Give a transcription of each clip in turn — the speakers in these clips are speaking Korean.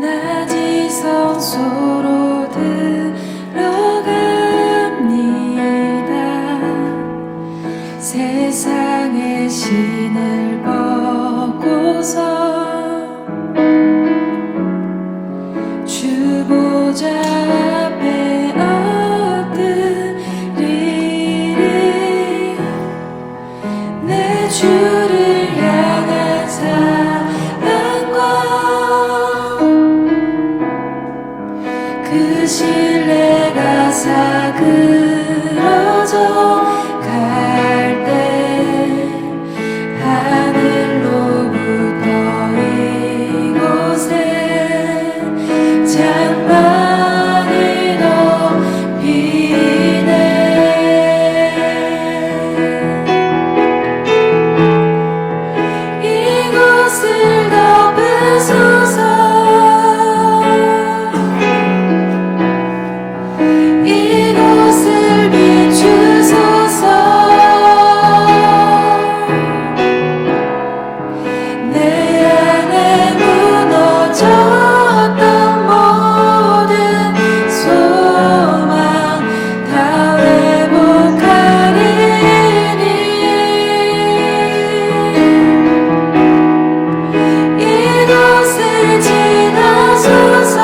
낮이 성소로 들어갑니다. 세상의 신을 벗고서 주 보좌 앞에 엎드리리. 내 주를 향한 사랑과 그 신뢰가 사그러져 갈 때 하늘로부터 이곳에 장막을 넓히네. 이곳을 덮으소서. 이곳을 비추소서. 내 안에 무너졌던 모든 소망 다 회복하리니. 이곳을 지나소서.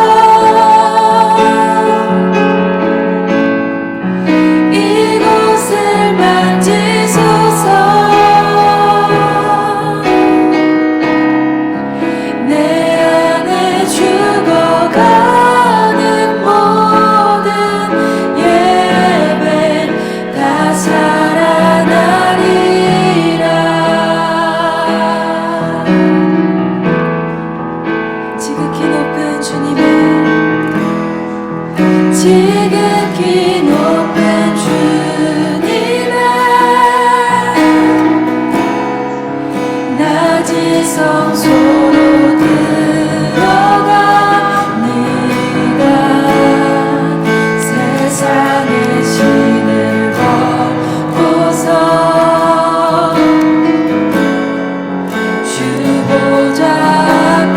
이곳을 만지소서. 내 안에 죽어가는 모든 예배 다 살아나리라. 지극히 높은 주님의 지극히 높은 주님의 낮이 성소로 들어갑니다. 세상의 신을 벗고서 주 보좌 앞에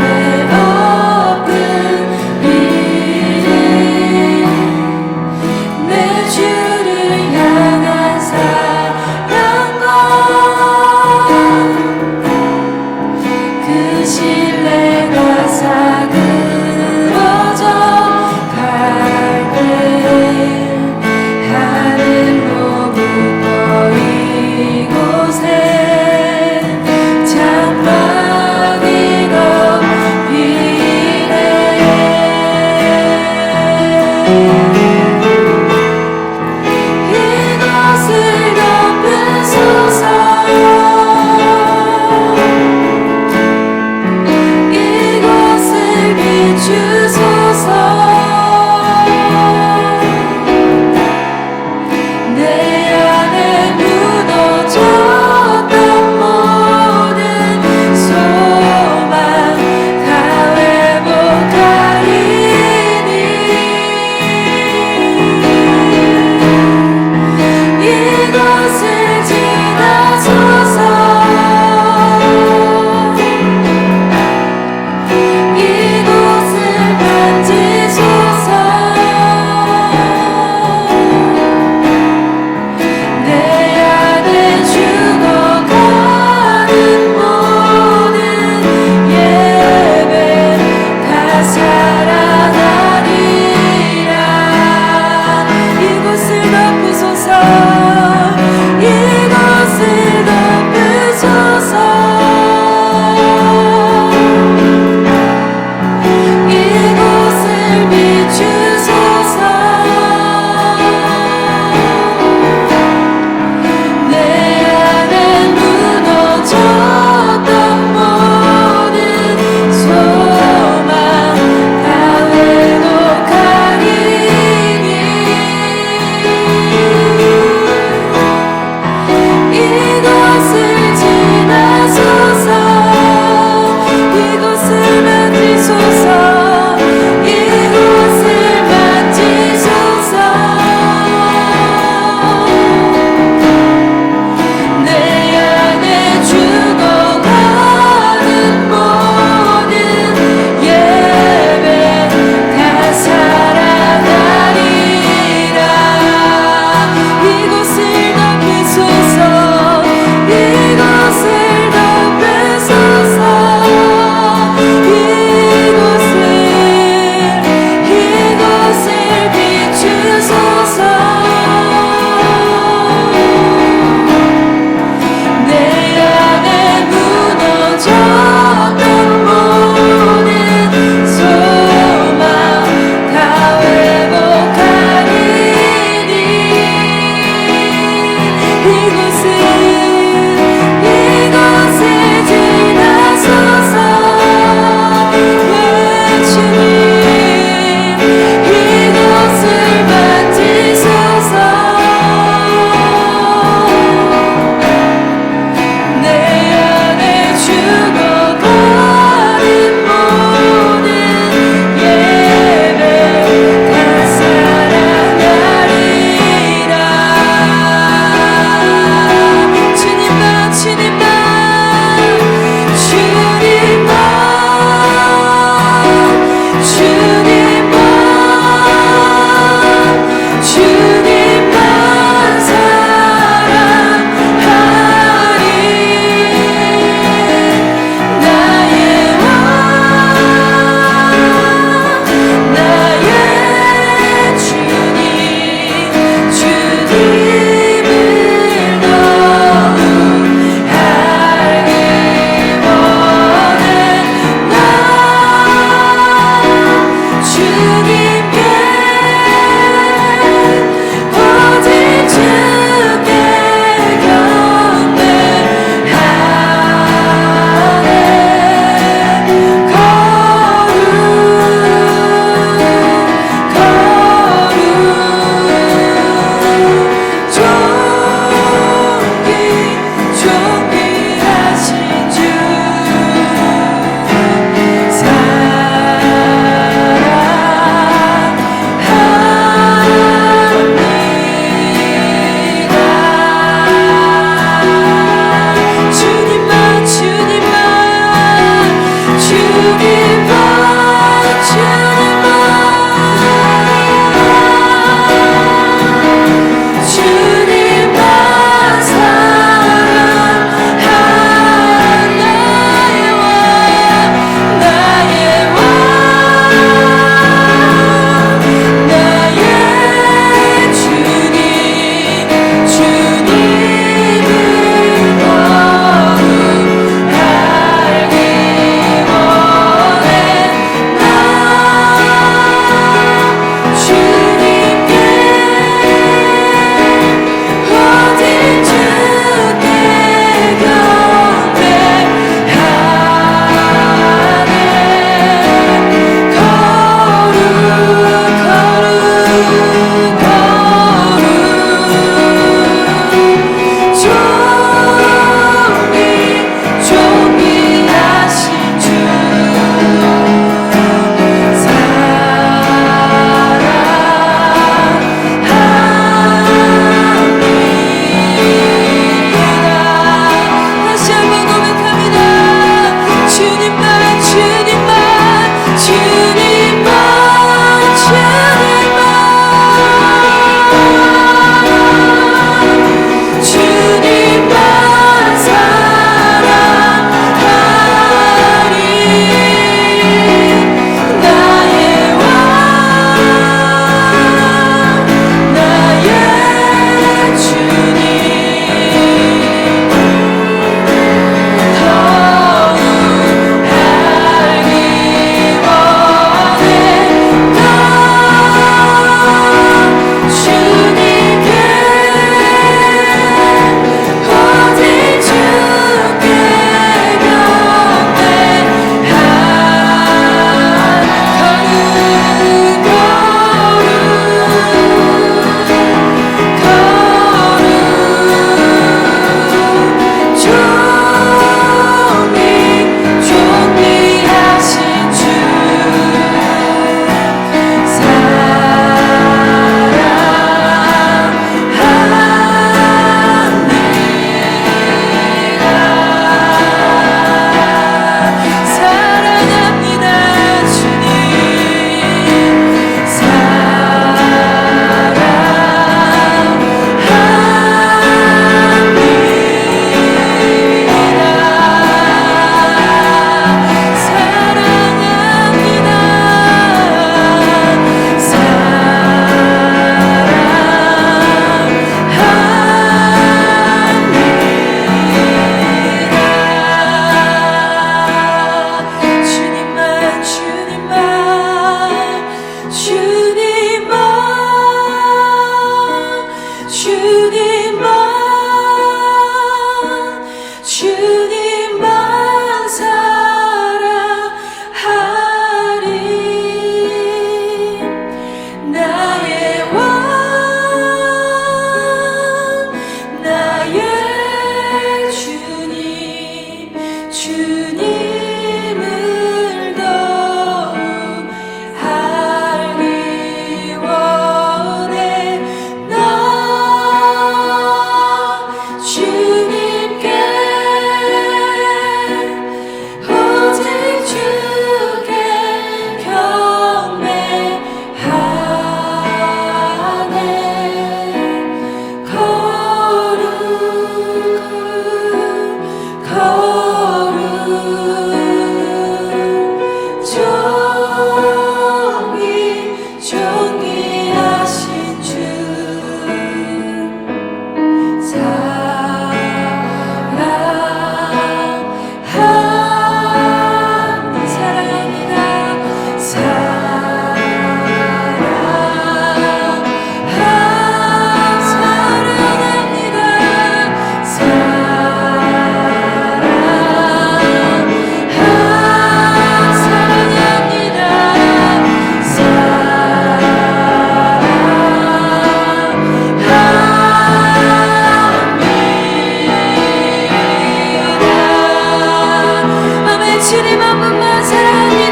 사랑해요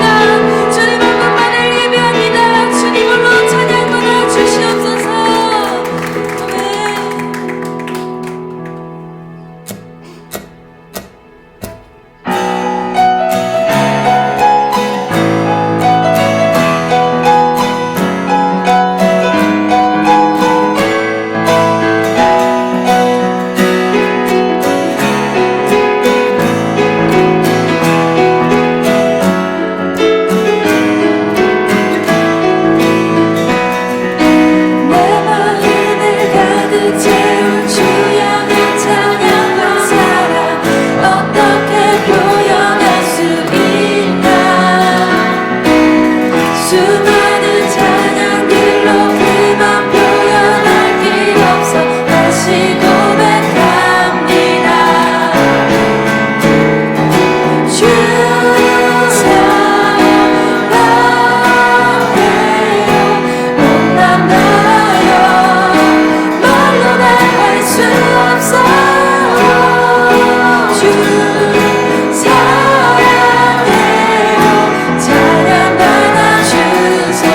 찬양 받아주세요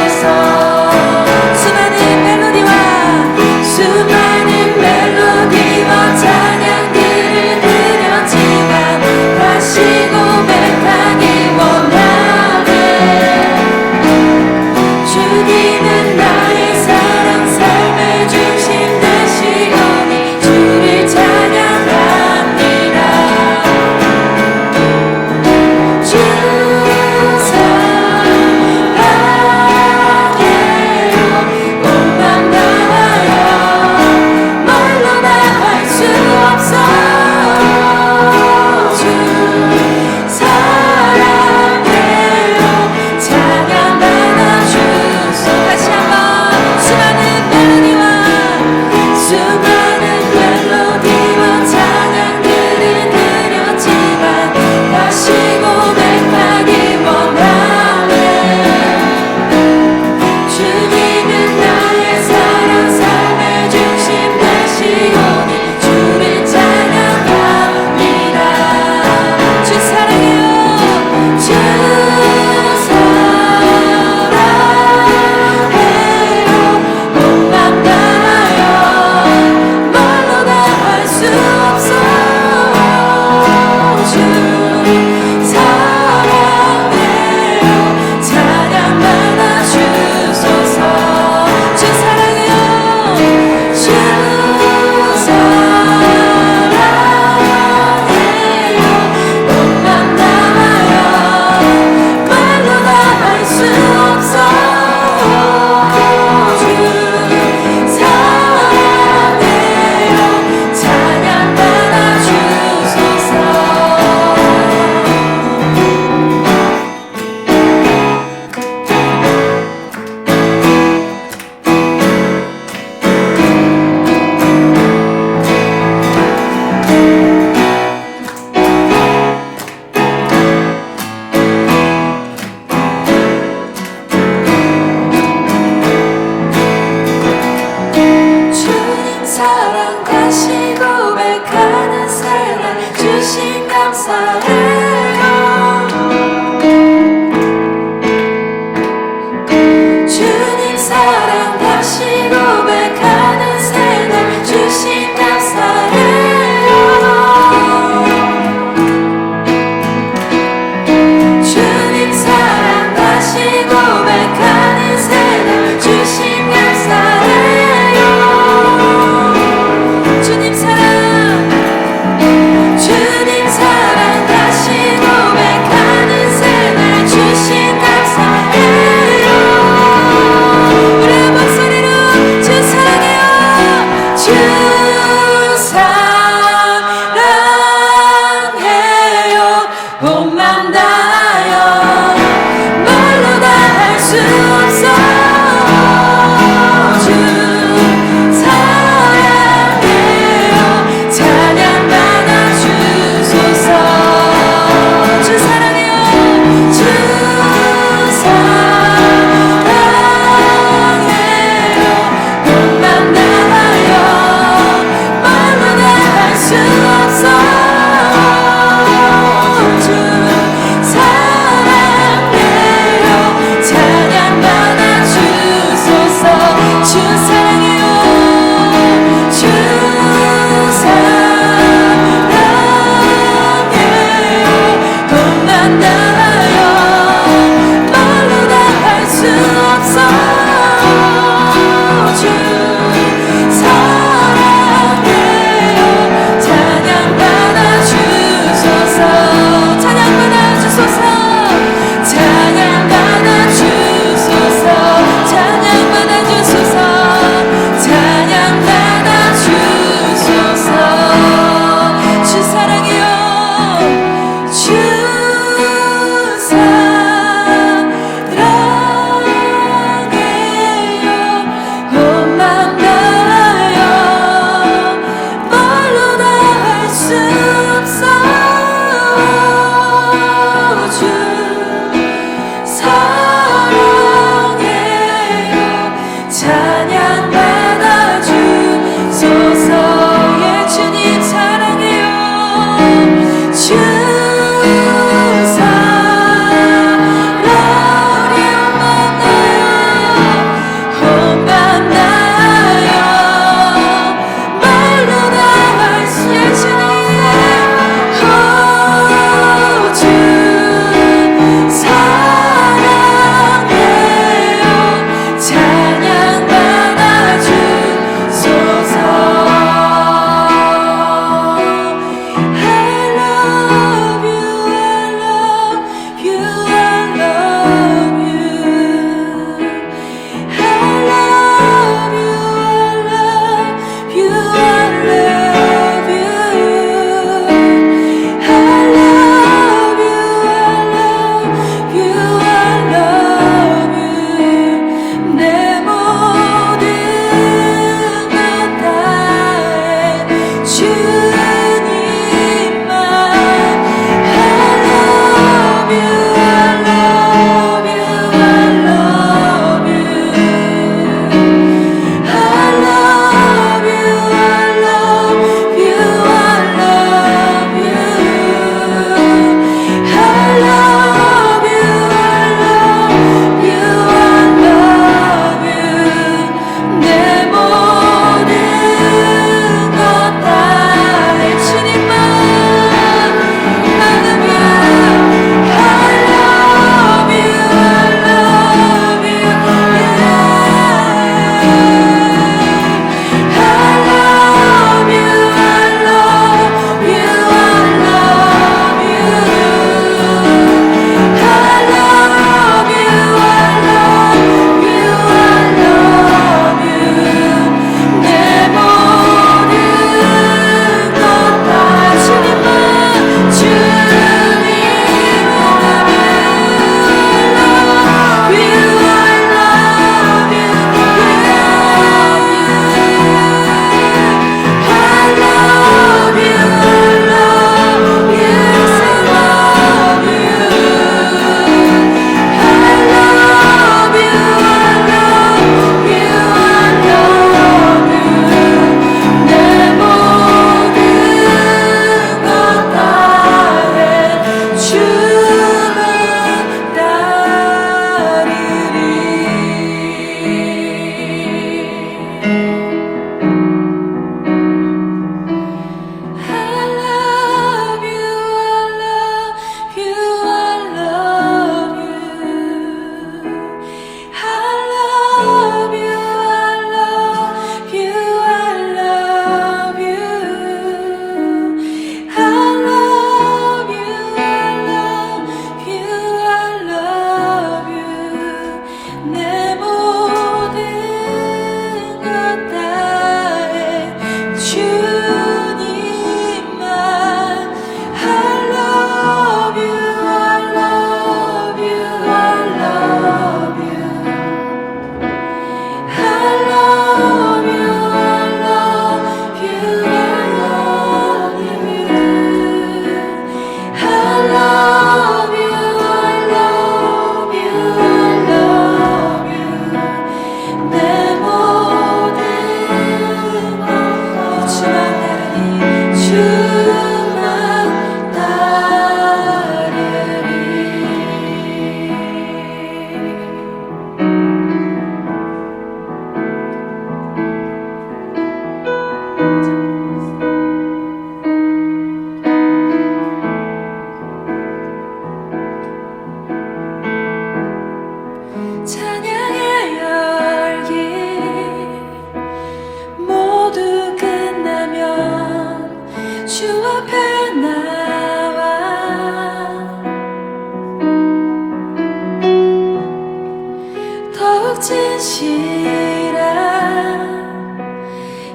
진실한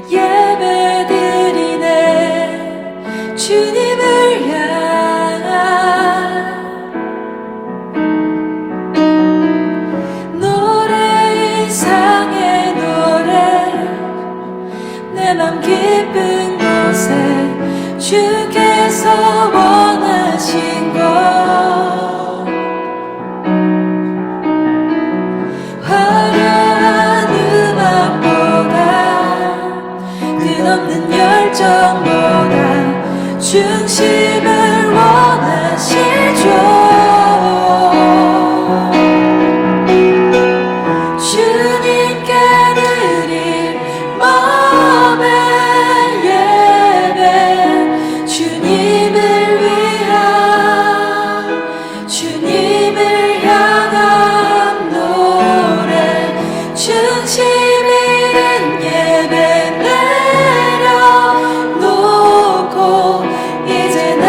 예배드리네 주님을 향한 노래 이상의 노래 내 맘 깊은 곳에 주께서 원하신 것 화려한 음악보다 끝없는 열정보다 중심을 원하시죠. 주님께 드릴 마음의 예배 주님을 위한 주님을 향한 노래 중심 있는 예배 내려놓고 이제 나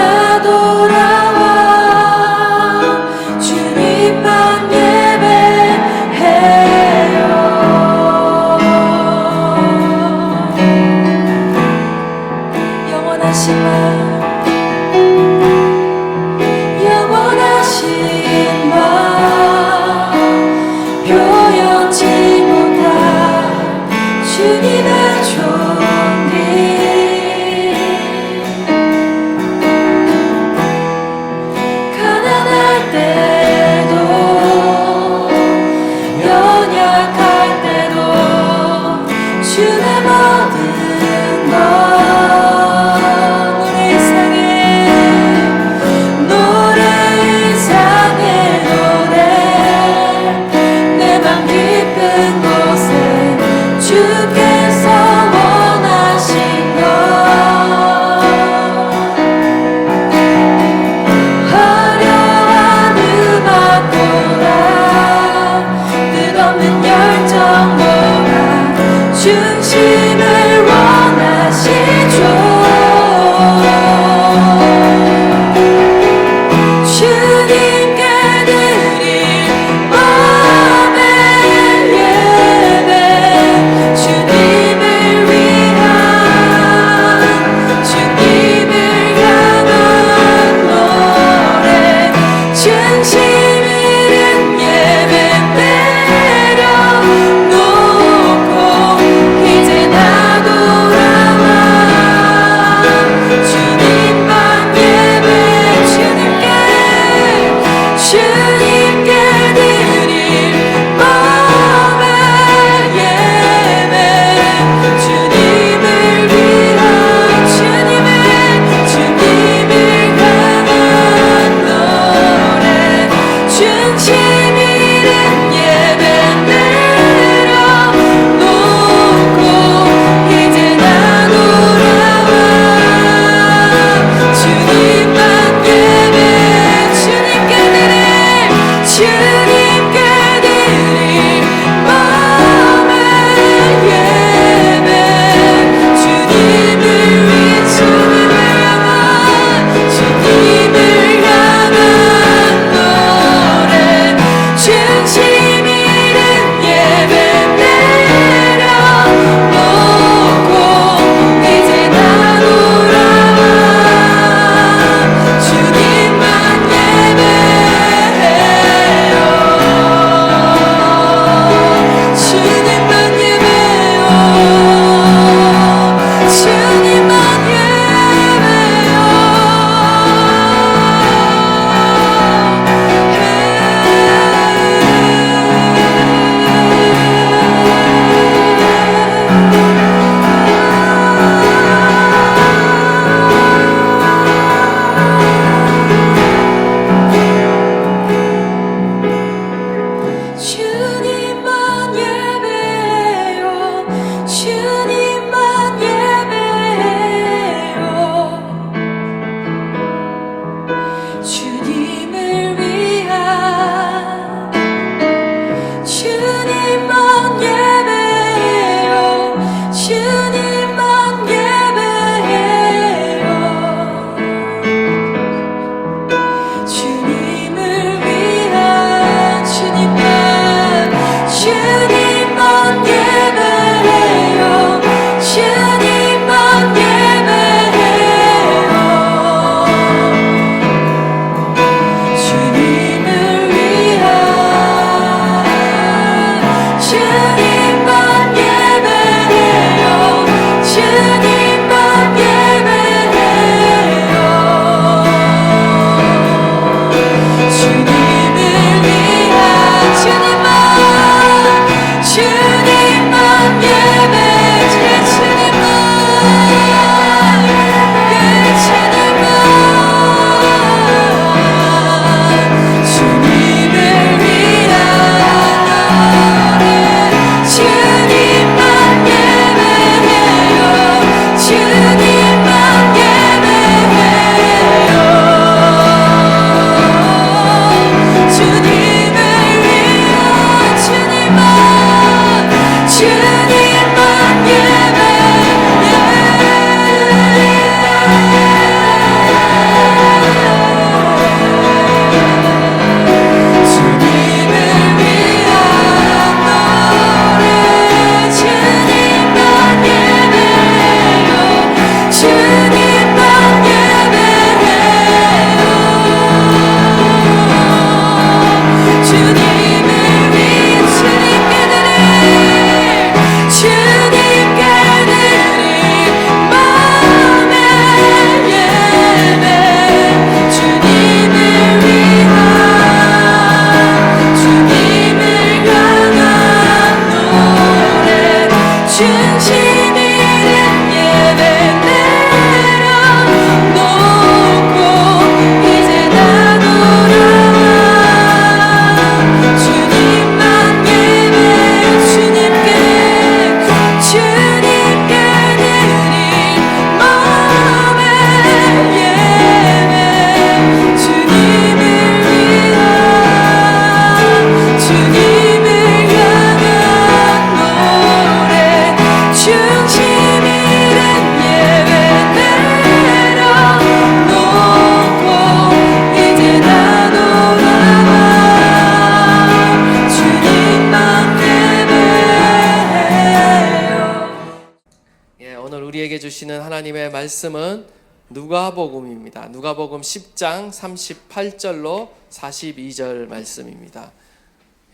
우리에게 주시는 하나님의 말씀은 누가복음입니다. 누가복음 10장 38절로 42절 말씀입니다.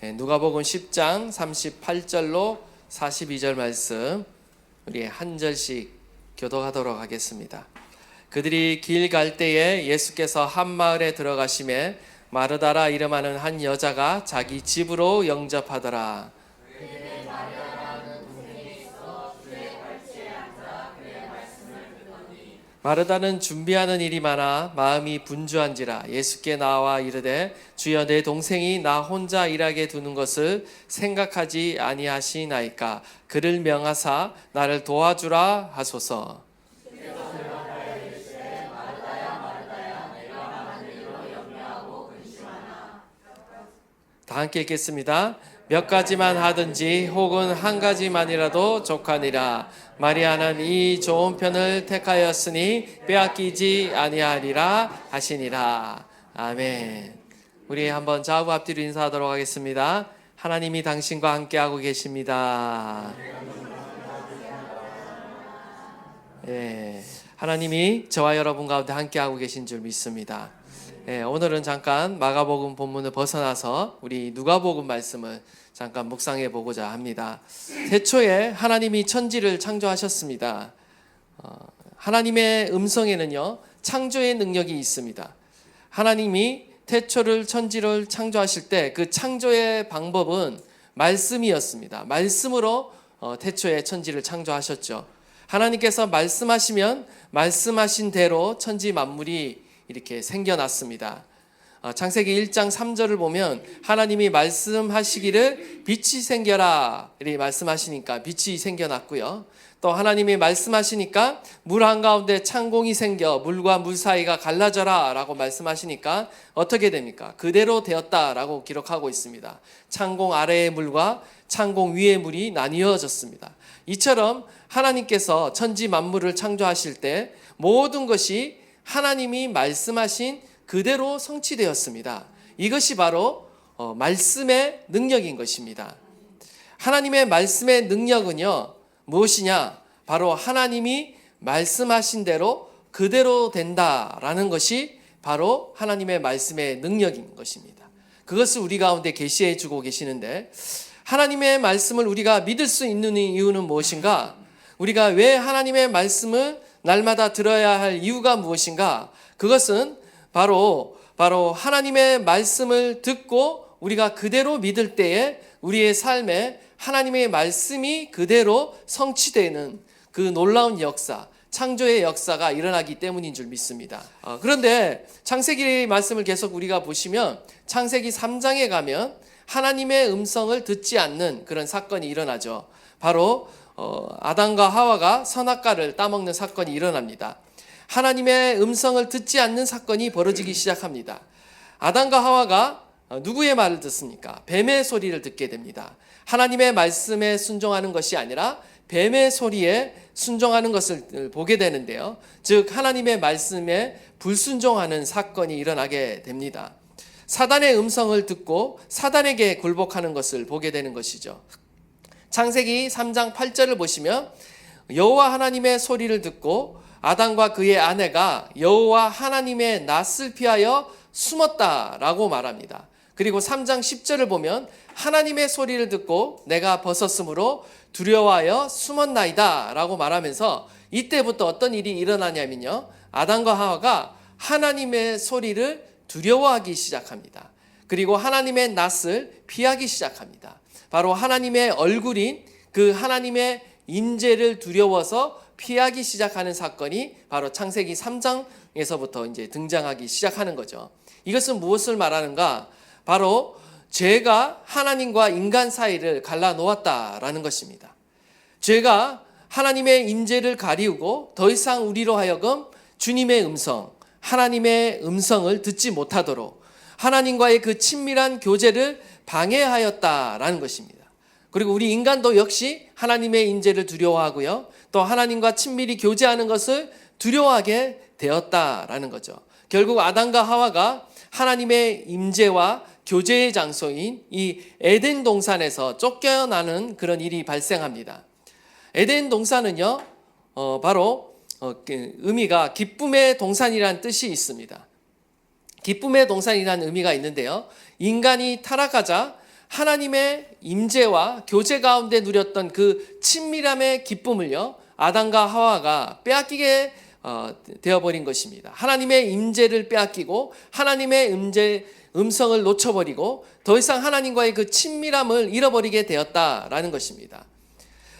누가복음 10장 38절로 42절 말씀 우리 한 절씩 교독하도록 하겠습니다. 그들이 길 갈 때에 예수께서 한 마을에 들어가시매 마르다라 이름하는 한 여자가 자기 집으로 영접하더라. 마르다는 준비하는 일이 많아 마음이 분주한지라 예수께 나와 이르되 주여 내 동생이 나 혼자 일하게 두는 것을 생각하지 아니하시나이까 그를 명하사 나를 도와주라 하소서. 다 함께 읽겠습니다. 몇 가지만 하든지 혹은 한 가지만이라도 족하니라. 마리아는 이 좋은 편을 택하였으니 빼앗기지 아니하리라 하시니라. 아멘. 우리 한번 좌우 앞뒤로 인사하도록 하겠습니다. 하나님이 당신과 함께하고 계십니다. 하나님이 저와 여러분 가운데 함께하고 계신 줄 믿습니다. 오늘은 잠깐 마가복음 본문을 벗어나서 우리 누가복음 말씀을 잠깐 묵상해 보고자 합니다. 태초에 하나님이 천지를 창조하셨습니다. 하나님의 음성에는요 창조의 능력이 있습니다. 하나님이 태초를 천지를 창조하실 때 그 창조의 방법은 말씀이었습니다. 말씀으로 태초에 천지를 창조하셨죠. 하나님께서 말씀하시면 말씀하신 대로 천지 만물이 이렇게 생겨났습니다. 창세기 1장 3절을 보면 하나님이 말씀하시기를 빛이 생겨라 이렇게 말씀하시니까 빛이 생겨났고요. 또 하나님이 말씀하시니까 물 한가운데 창공이 생겨 물과 물 사이가 갈라져라 라고 말씀하시니까 어떻게 됩니까? 그대로 되었다라고 기록하고 있습니다. 창공 아래의 물과 창공 위의 물이 나뉘어졌습니다. 이처럼 하나님께서 천지 만물을 창조하실 때 모든 것이 하나님이 말씀하신 그대로 성취되었습니다. 이것이 바로 말씀의 능력인 것입니다. 하나님의 말씀의 능력은요 무엇이냐? 바로 하나님이 말씀하신 대로 그대로 된다라는 것이 바로 하나님의 말씀의 능력인 것입니다. 그것을 우리 가운데 계시해 주고 계시는데 하나님의 말씀을 우리가 믿을 수 있는 이유는 무엇인가? 우리가 왜 하나님의 말씀을 날마다 들어야 할 이유가 무엇인가? 그것은 바로 하나님의 말씀을 듣고 우리가 그대로 믿을 때에 우리의 삶에 하나님의 말씀이 그대로 성취되는 그 놀라운 역사, 창조의 역사가 일어나기 때문인 줄 믿습니다. 그런데 창세기 말씀을 계속 우리가 보시면 창세기 3장에 가면 하나님의 음성을 듣지 않는 그런 사건이 일어나죠. 바로 아담과 하와가 선악과를 따먹는 사건이 일어납니다. 하나님의 음성을 듣지 않는 사건이 벌어지기 시작합니다. 아담과 하와가 누구의 말을 듣습니까? 뱀의 소리를 듣게 됩니다. 하나님의 말씀에 순종하는 것이 아니라 뱀의 소리에 순종하는 것을 보게 되는데요. 즉 하나님의 말씀에 불순종하는 사건이 일어나게 됩니다. 사단의 음성을 듣고 사단에게 굴복하는 것을 보게 되는 것이죠. 창세기 3장 8절을 보시면 여호와 하나님의 소리를 듣고 아담과 그의 아내가 여호와 하나님의 낯을 피하여 숨었다라고 말합니다. 그리고 3장 10절을 보면 하나님의 소리를 듣고 내가 벗었으므로 두려워하여 숨었나이다 라고 말하면서 이때부터 어떤 일이 일어나냐면요. 아담과 하와가 하나님의 소리를 두려워하기 시작합니다. 그리고 하나님의 낯을 피하기 시작합니다. 바로 하나님의 얼굴인 그 하나님의 인재를 두려워서 피하기 시작하는 사건이 바로 창세기 3장에서부터 이제 등장하기 시작하는 거죠. 이것은 무엇을 말하는가? 바로 죄가 하나님과 인간 사이를 갈라놓았다라는 것입니다. 죄가 하나님의 인재를 가리우고 더 이상 우리로 하여금 주님의 음성, 하나님의 음성을 듣지 못하도록 하나님과의 그 친밀한 교제를 방해하였다라는 것입니다. 그리고 우리 인간도 역시 하나님의 인재를 두려워하고요. 또 하나님과 친밀히 교제하는 것을 두려워하게 되었다라는 거죠. 결국 아담과 하와가 하나님의 임재와 교제의 장소인 이 에덴 동산에서 쫓겨나는 그런 일이 발생합니다. 에덴 동산은요, 바로 의미가 기쁨의 동산이라는 뜻이 있습니다. 기쁨의 동산이라는 의미가 있는데요. 인간이 타락하자 하나님의 임재와 교제 가운데 누렸던 그 친밀함의 기쁨을요, 아담과 하와가 빼앗기게 되어버린 것입니다. 하나님의 임재를 빼앗기고 하나님의 음성을 놓쳐버리고 더 이상 하나님과의 그 친밀함을 잃어버리게 되었다라는 것입니다.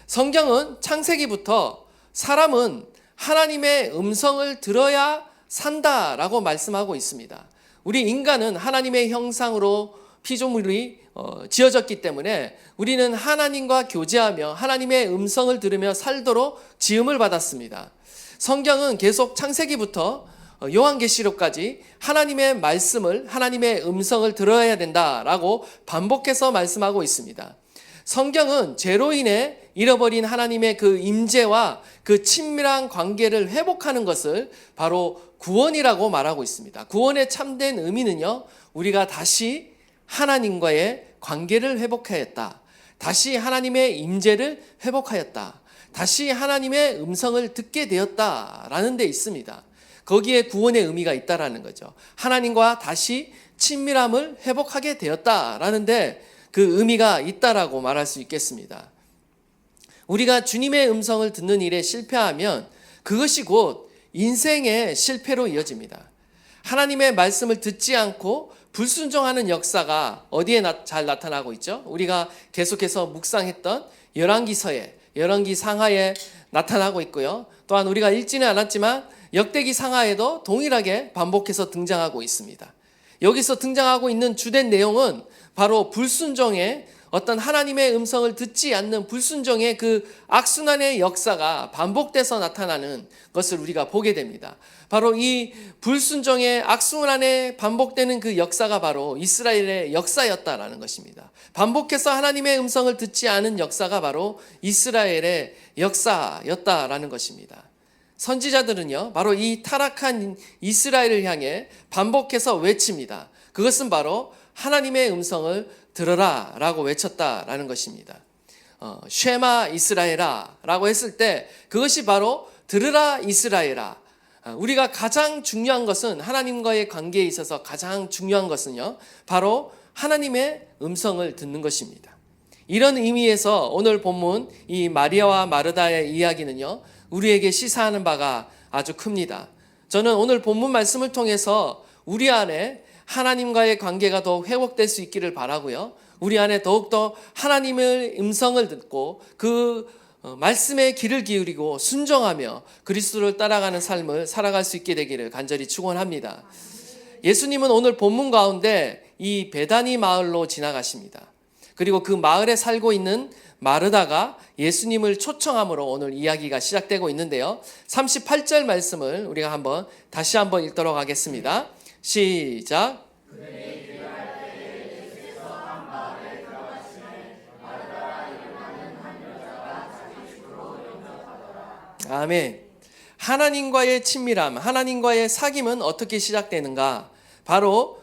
성경은 창세기부터 사람은 하나님의 음성을 들어야 산다라고 말씀하고 있습니다. 우리 인간은 하나님의 형상으로 피조물이 지어졌기 때문에 우리는 하나님과 교제하며 하나님의 음성을 들으며 살도록 지음을 받았습니다. 성경은 계속 창세기부터 요한계시록까지 하나님의 말씀을, 하나님의 음성을 들어야 된다라고 반복해서 말씀하고 있습니다. 성경은 죄로 인해 잃어버린 하나님의 그 임재와 그 친밀한 관계를 회복하는 것을 바로 구원이라고 말하고 있습니다. 구원의 참된 의미는요, 우리가 다시 하나님과의 관계를 회복하였다. 다시 하나님의 임재를 회복하였다. 다시 하나님의 음성을 듣게 되었다라는 데 있습니다. 거기에 구원의 의미가 있다라는 거죠. 하나님과 다시 친밀함을 회복하게 되었다라는데 그 의미가 있다라고 말할 수 있겠습니다. 우리가 주님의 음성을 듣는 일에 실패하면 그것이 곧 인생의 실패로 이어집니다. 하나님의 말씀을 듣지 않고 불순종하는 역사가 어디에 잘 나타나고 있죠? 우리가 계속해서 묵상했던 열왕기 상하에 나타나고 있고요. 또한 우리가 읽지는 않았지만 역대기 상하에도 동일하게 반복해서 등장하고 있습니다. 여기서 등장하고 있는 주된 내용은 바로 불순종의 어떤 하나님의 음성을 듣지 않는 불순종의 그 악순환의 역사가 반복돼서 나타나는 것을 우리가 보게 됩니다. 바로 이 불순종의 악순환에 반복되는 그 역사가 바로 이스라엘의 역사였다라는 것입니다. 반복해서 하나님의 음성을 듣지 않은 역사가 바로 이스라엘의 역사였다라는 것입니다. 선지자들은요, 바로 이 타락한 이스라엘을 향해 반복해서 외칩니다. 그것은 바로 하나님의 음성을 들어라 라고 외쳤다라는 것입니다. 쉐마 이스라엘아 라고 했을 때 그것이 바로 들으라 이스라엘아. 우리가 가장 중요한 것은, 하나님과의 관계에 있어서 가장 중요한 것은요, 바로 하나님의 음성을 듣는 것입니다. 이런 의미에서 오늘 본문 이 마리아와 마르다의 이야기는요, 우리에게 시사하는 바가 아주 큽니다. 저는 오늘 본문 말씀을 통해서 우리 안에 하나님과의 관계가 더 회복될 수 있기를 바라고요. 우리 안에 더욱더 하나님의 음성을 듣고 그 말씀에 귀를 기울이고 순종하며 그리스도를 따라가는 삶을 살아갈 수 있게 되기를 간절히 축원합니다. 예수님은 오늘 본문 가운데 이 베다니 마을로 지나가십니다. 그리고 그 마을에 살고 있는 마르다가 예수님을 초청함으로 오늘 이야기가 시작되고 있는데요. 38절 말씀을 우리가 다시 한번 읽도록 하겠습니다. 시작. 아멘. 하나님과의 친밀함, 하나님과의 사귐은 어떻게 시작되는가? 바로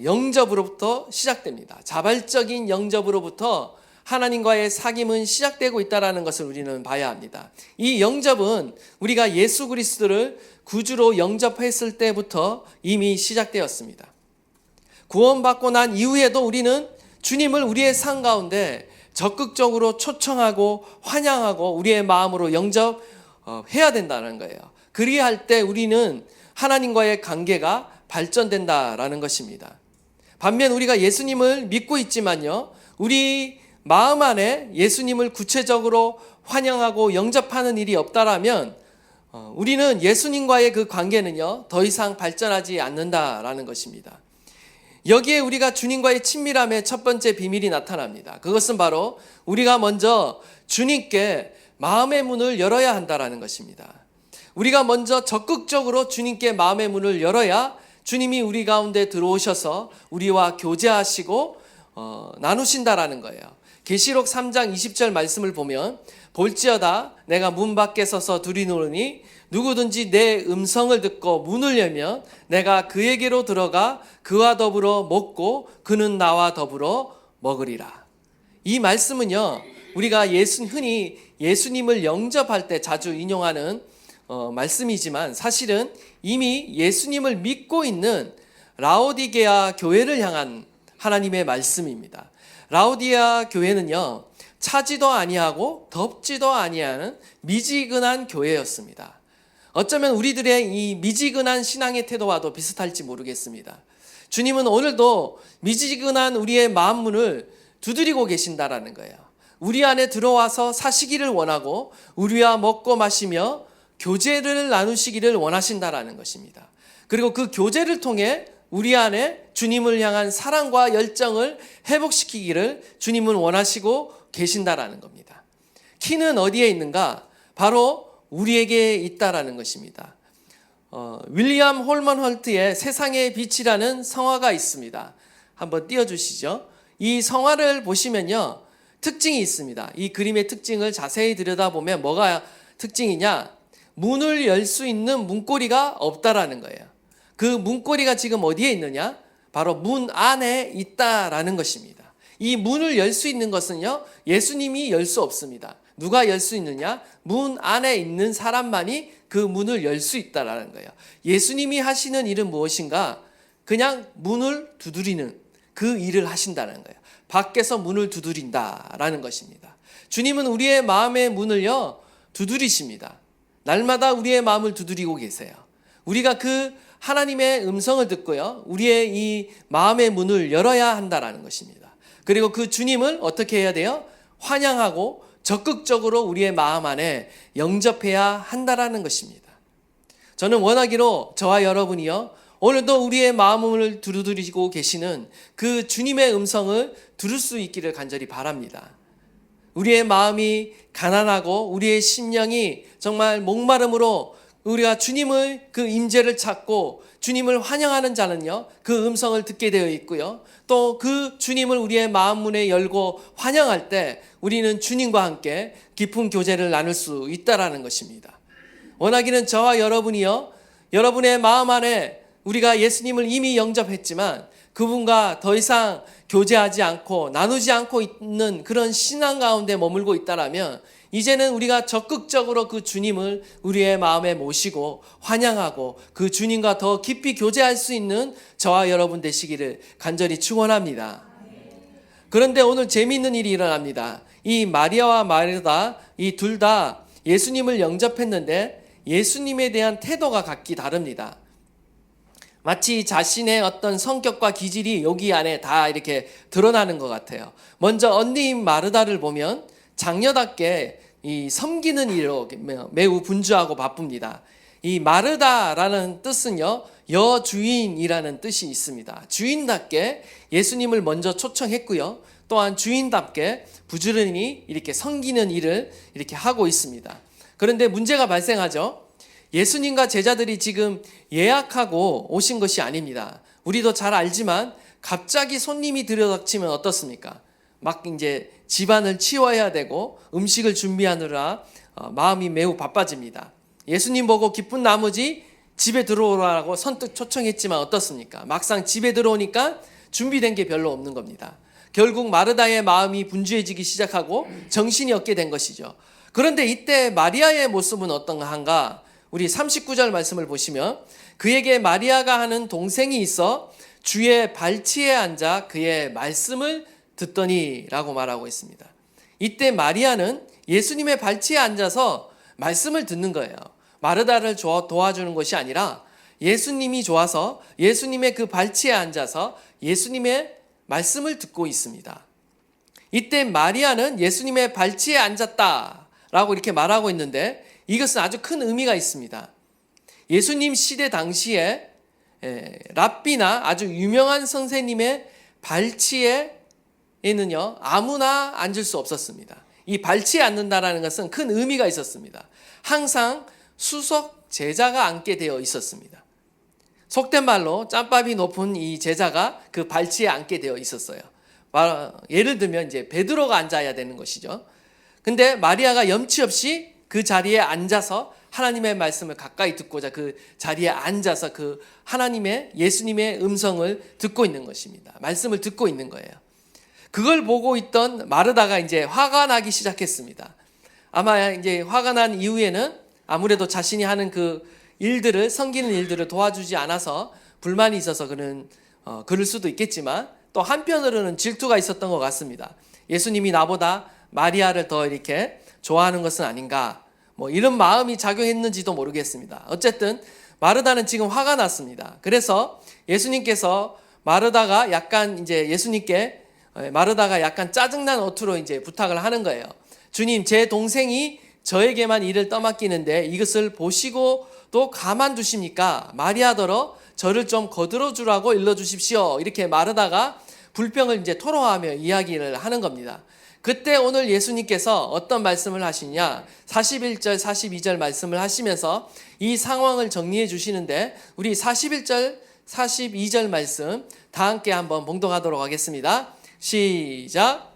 영접으로부터 시작됩니다. 자발적인 영접으로부터 하나님과의 사귐은 시작되고 있다는 것을 우리는 봐야 합니다. 이 영접은 우리가 예수 그리스도를 구주로 영접했을 때부터 이미 시작되었습니다. 구원받고 난 이후에도 우리는 주님을 우리의 삶 가운데 적극적으로 초청하고 환영하고 우리의 마음으로 영접해야 된다는 거예요. 그리할 때 우리는 하나님과의 관계가 발전된다라는 것입니다. 반면 우리가 예수님을 믿고 있지만요, 우리 마음 안에 예수님을 구체적으로 환영하고 영접하는 일이 없다라면 우리는 예수님과의 그 관계는요, 더 이상 발전하지 않는다라는 것입니다. 여기에 우리가 주님과의 친밀함의 첫 번째 비밀이 나타납니다. 그것은 바로 우리가 먼저 주님께 마음의 문을 열어야 한다라는 것입니다. 우리가 먼저 적극적으로 주님께 마음의 문을 열어야 주님이 우리 가운데 들어오셔서 우리와 교제하시고 나누신다라는 거예요. 계시록 3장 20절 말씀을 보면 볼지어다 내가 문 밖에 서서 두드리노니 누구든지 내 음성을 듣고 문을 열면 내가 그에게로 들어가 그와 더불어 먹고 그는 나와 더불어 먹으리라. 이 말씀은요, 우리가 흔히 예수님을 영접할 때 자주 인용하는 말씀이지만 사실은 이미 예수님을 믿고 있는 라오디게아 교회를 향한 하나님의 말씀입니다. 라오디게아 교회는요, 차지도 아니하고 덥지도 아니하는 미지근한 교회였습니다. 어쩌면 우리들의 이 미지근한 신앙의 태도와도 비슷할지 모르겠습니다. 주님은 오늘도 미지근한 우리의 마음 문을 두드리고 계신다라는 거예요. 우리 안에 들어와서 사시기를 원하고 우리와 먹고 마시며 교제를 나누시기를 원하신다라는 것입니다. 그리고 그 교제를 통해 우리 안에 주님을 향한 사랑과 열정을 회복시키기를 주님은 원하시고 계신다라는 겁니다. 키는 어디에 있는가? 바로 우리에게 있다라는 것입니다. 윌리엄 홀먼 헐트의 세상의 빛이라는 성화가 있습니다. 한번 띄워주시죠. 이 성화를 보시면요, 특징이 있습니다. 이 그림의 특징을 자세히 들여다보면 뭐가 특징이냐? 문을 열 수 있는 문고리가 없다라는 거예요. 그 문고리가 지금 어디에 있느냐? 바로 문 안에 있다라는 것입니다. 이 문을 열 수 있는 것은요, 예수님이 열 수 없습니다. 누가 열 수 있느냐? 문 안에 있는 사람만이 그 문을 열 수 있다라는 거예요. 예수님이 하시는 일은 무엇인가? 그냥 문을 두드리는 그 일을 하신다는 거예요. 밖에서 문을 두드린다라는 것입니다. 주님은 우리의 마음의 문을요, 두드리십니다. 날마다 우리의 마음을 두드리고 계세요. 우리가 그 하나님의 음성을 듣고요, 우리의 이 마음의 문을 열어야 한다라는 것입니다. 그리고 그 주님을 어떻게 해야 돼요? 환영하고 적극적으로 우리의 마음 안에 영접해야 한다라는 것입니다. 저는 원하기로 저와 여러분이요, 오늘도 우리의 마음을 두드리고 계시는 그 주님의 음성을 들을 수 있기를 간절히 바랍니다. 우리의 마음이 가난하고 우리의 심령이 정말 목마름으로 우리가 주님의 그 임재를 찾고 주님을 환영하는 자는요, 그 음성을 듣게 되어 있고요, 또 그 주님을 우리의 마음 문에 열고 환영할 때 우리는 주님과 함께 깊은 교제를 나눌 수 있다라는 것입니다. 원하기는 저와 여러분이요, 여러분의 마음 안에 우리가 예수님을 이미 영접했지만 그분과 더 이상 교제하지 않고 나누지 않고 있는 그런 신앙 가운데 머물고 있다라면 이제는 우리가 적극적으로 그 주님을 우리의 마음에 모시고 환영하고 그 주님과 더 깊이 교제할 수 있는 저와 여러분 되시기를 간절히 축원합니다. 그런데 오늘 재미있는 일이 일어납니다. 이 마리아와 마르다, 이 둘 다 예수님을 영접했는데 예수님에 대한 태도가 각기 다릅니다. 마치 자신의 어떤 성격과 기질이 여기 안에 다 이렇게 드러나는 것 같아요. 먼저 언니인 마르다를 보면 장녀답게 이 섬기는 일로 매우 분주하고 바쁩니다. 이 마르다라는 뜻은요, 여주인이라는 뜻이 있습니다. 주인답게 예수님을 먼저 초청했고요, 또한 주인답게 부지런히 이렇게 섬기는 일을 이렇게 하고 있습니다. 그런데 문제가 발생하죠. 예수님과 제자들이 지금 예약하고 오신 것이 아닙니다. 우리도 잘 알지만 갑자기 손님이 들여닥치면 어떻습니까? 막 이제 집안을 치워야 되고 음식을 준비하느라 마음이 매우 바빠집니다. 예수님 보고 기쁜 나머지 집에 들어오라고 선뜻 초청했지만 어떻습니까? 막상 집에 들어오니까 준비된 게 별로 없는 겁니다. 결국 마르다의 마음이 분주해지기 시작하고 정신이 없게 된 것이죠. 그런데 이때 마리아의 모습은 어떤가? 우리 39절 말씀을 보시면 그에게 마리아가 하는 동생이 있어 주의 발치에 앉아 그의 말씀을 듣더니 라고 말하고 있습니다. 이때 마리아는 예수님의 발치에 앉아서 말씀을 듣는 거예요. 마르다를 도와주는 것이 아니라 예수님이 좋아서 예수님의 그 발치에 앉아서 예수님의 말씀을 듣고 있습니다. 이때 마리아는 예수님의 발치에 앉았다라고 이렇게 말하고 있는데 이것은 아주 큰 의미가 있습니다. 예수님 시대 당시에 랍비나 아주 유명한 선생님의 발치에는요, 아무나 앉을 수 없었습니다. 이 발치에 앉는다라는 것은 큰 의미가 있었습니다. 항상 수석 제자가 앉게 되어 있었습니다. 속된 말로 짬밥이 높은 이 제자가 그 발치에 앉게 되어 있었어요. 예를 들면 이제 베드로가 앉아야 되는 것이죠. 근데 마리아가 염치 없이 그 자리에 앉아서 하나님의 말씀을 가까이 듣고자 그 자리에 앉아서 그 하나님의 예수님의 음성을 듣고 있는 것입니다. 말씀을 듣고 있는 거예요. 그걸 보고 있던 마르다가 이제 화가 나기 시작했습니다. 아마 이제 화가 난 이후에는 아무래도 자신이 하는 그 일들을, 섬기는 일들을 도와주지 않아서 불만이 있어서 그럴 수도 있겠지만, 또 한편으로는 질투가 있었던 것 같습니다. 예수님이 나보다 마리아를 더 이렇게 좋아하는 것은 아닌가, 뭐 이런 마음이 작용했는지도 모르겠습니다. 어쨌든 마르다는 지금 화가 났습니다. 그래서 예수님께서 마르다가 약간 짜증난 어투로 이제 부탁을 하는 거예요. 주님, 제 동생이 저에게만 일을 떠맡기는데 이것을 보시고도 가만두십니까? 마리아더러 저를 좀 거들어 주라고 일러 주십시오. 이렇게 마르다가 불평을 이제 토로하며 이야기를 하는 겁니다. 그때 오늘 예수님께서 어떤 말씀을 하시냐, 41절 42절 말씀을 하시면서 이 상황을 정리해 주시는데, 우리 41절 42절 말씀 다 함께 한번 봉독하도록 하겠습니다. 시작.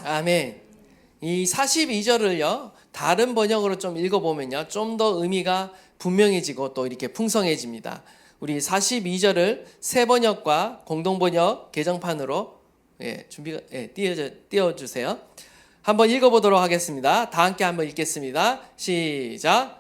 아멘. 이 42절을요, 다른 번역으로 좀 읽어보면요, 좀 더 의미가 분명해지고 또 이렇게 풍성해집니다. 우리 42절을 새 번역과 공동번역 개정판으로 띄워주세요. 한번 읽어보도록 하겠습니다. 다 함께 한번 읽겠습니다. 시작.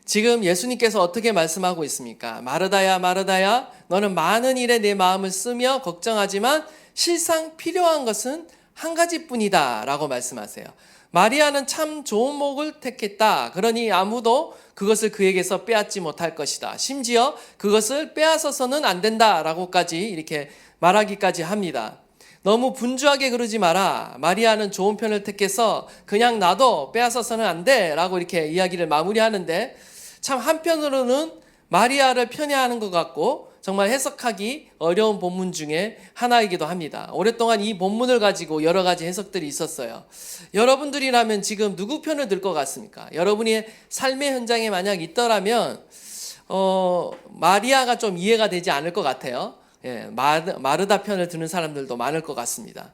지금 예수님께서 어떻게 말씀하고 있습니까? 마르다야, 마르다야, 너는 많은 일에 내 마음을 쓰며 걱정하지만 실상 필요한 것은 한 가지뿐이다 라고 말씀하세요. 마리아는 참 좋은 목을 택했다. 그러니 아무도 그것을 그에게서 빼앗지 못할 것이다. 심지어 그것을 빼앗아서는 안 된다 라고까지 이렇게 말하기까지 합니다. 너무 분주하게 그러지 마라. 마리아는 좋은 편을 택해서 그냥 놔도 빼앗아서는 안 돼 라고 이렇게 이야기를 마무리하는데, 참 한편으로는 마리아를 편애하는 것 같고 정말 해석하기 어려운 본문 중에 하나이기도 합니다. 오랫동안 이 본문을 가지고 여러 가지 해석들이 있었어요. 여러분들이라면 지금 누구 편을 들 것 같습니까? 여러분의 삶의 현장에 만약 있더라면 마리아가 좀 이해가 되지 않을 것 같아요. 마르다 편을 드는 사람들도 많을 것 같습니다.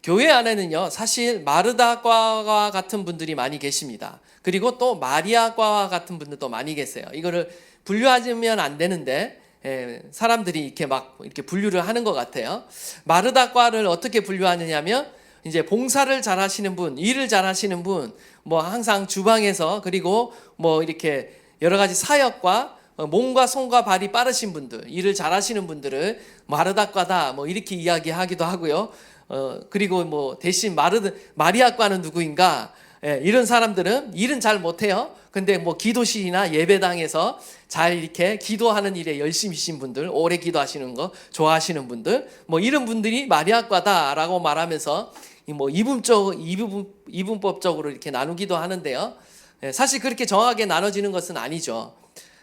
교회 안에는요, 사실 마르다과와 같은 분들이 많이 계십니다. 그리고 또 마리아과와 같은 분들도 많이 계세요. 이거를 분류하면 안 되는데 사람들이 이렇게 분류를 하는 것 같아요. 마르다과를 어떻게 분류하느냐면, 이제 봉사를 잘 하시는 분, 일을 잘 하시는 분, 뭐 항상 주방에서, 그리고 뭐 이렇게 여러 가지 사역과 몸과 손과 발이 빠르신 분들, 일을 잘 하시는 분들을 마르다과다 뭐 이렇게 이야기하기도 하고요. 그리고 뭐 대신 마리아과는 누구인가? 이런 사람들은 일은 잘 못해요. 근데 뭐 기도실이나 예배당에서 잘 이렇게 기도하는 일에 열심히신 분들, 오래 기도하시는 거 좋아하시는 분들, 뭐 이런 분들이 마리아과다라고 말하면서 뭐 이분법적으로 이렇게 나누기도 하는데요. 사실 그렇게 정확하게 나눠지는 것은 아니죠.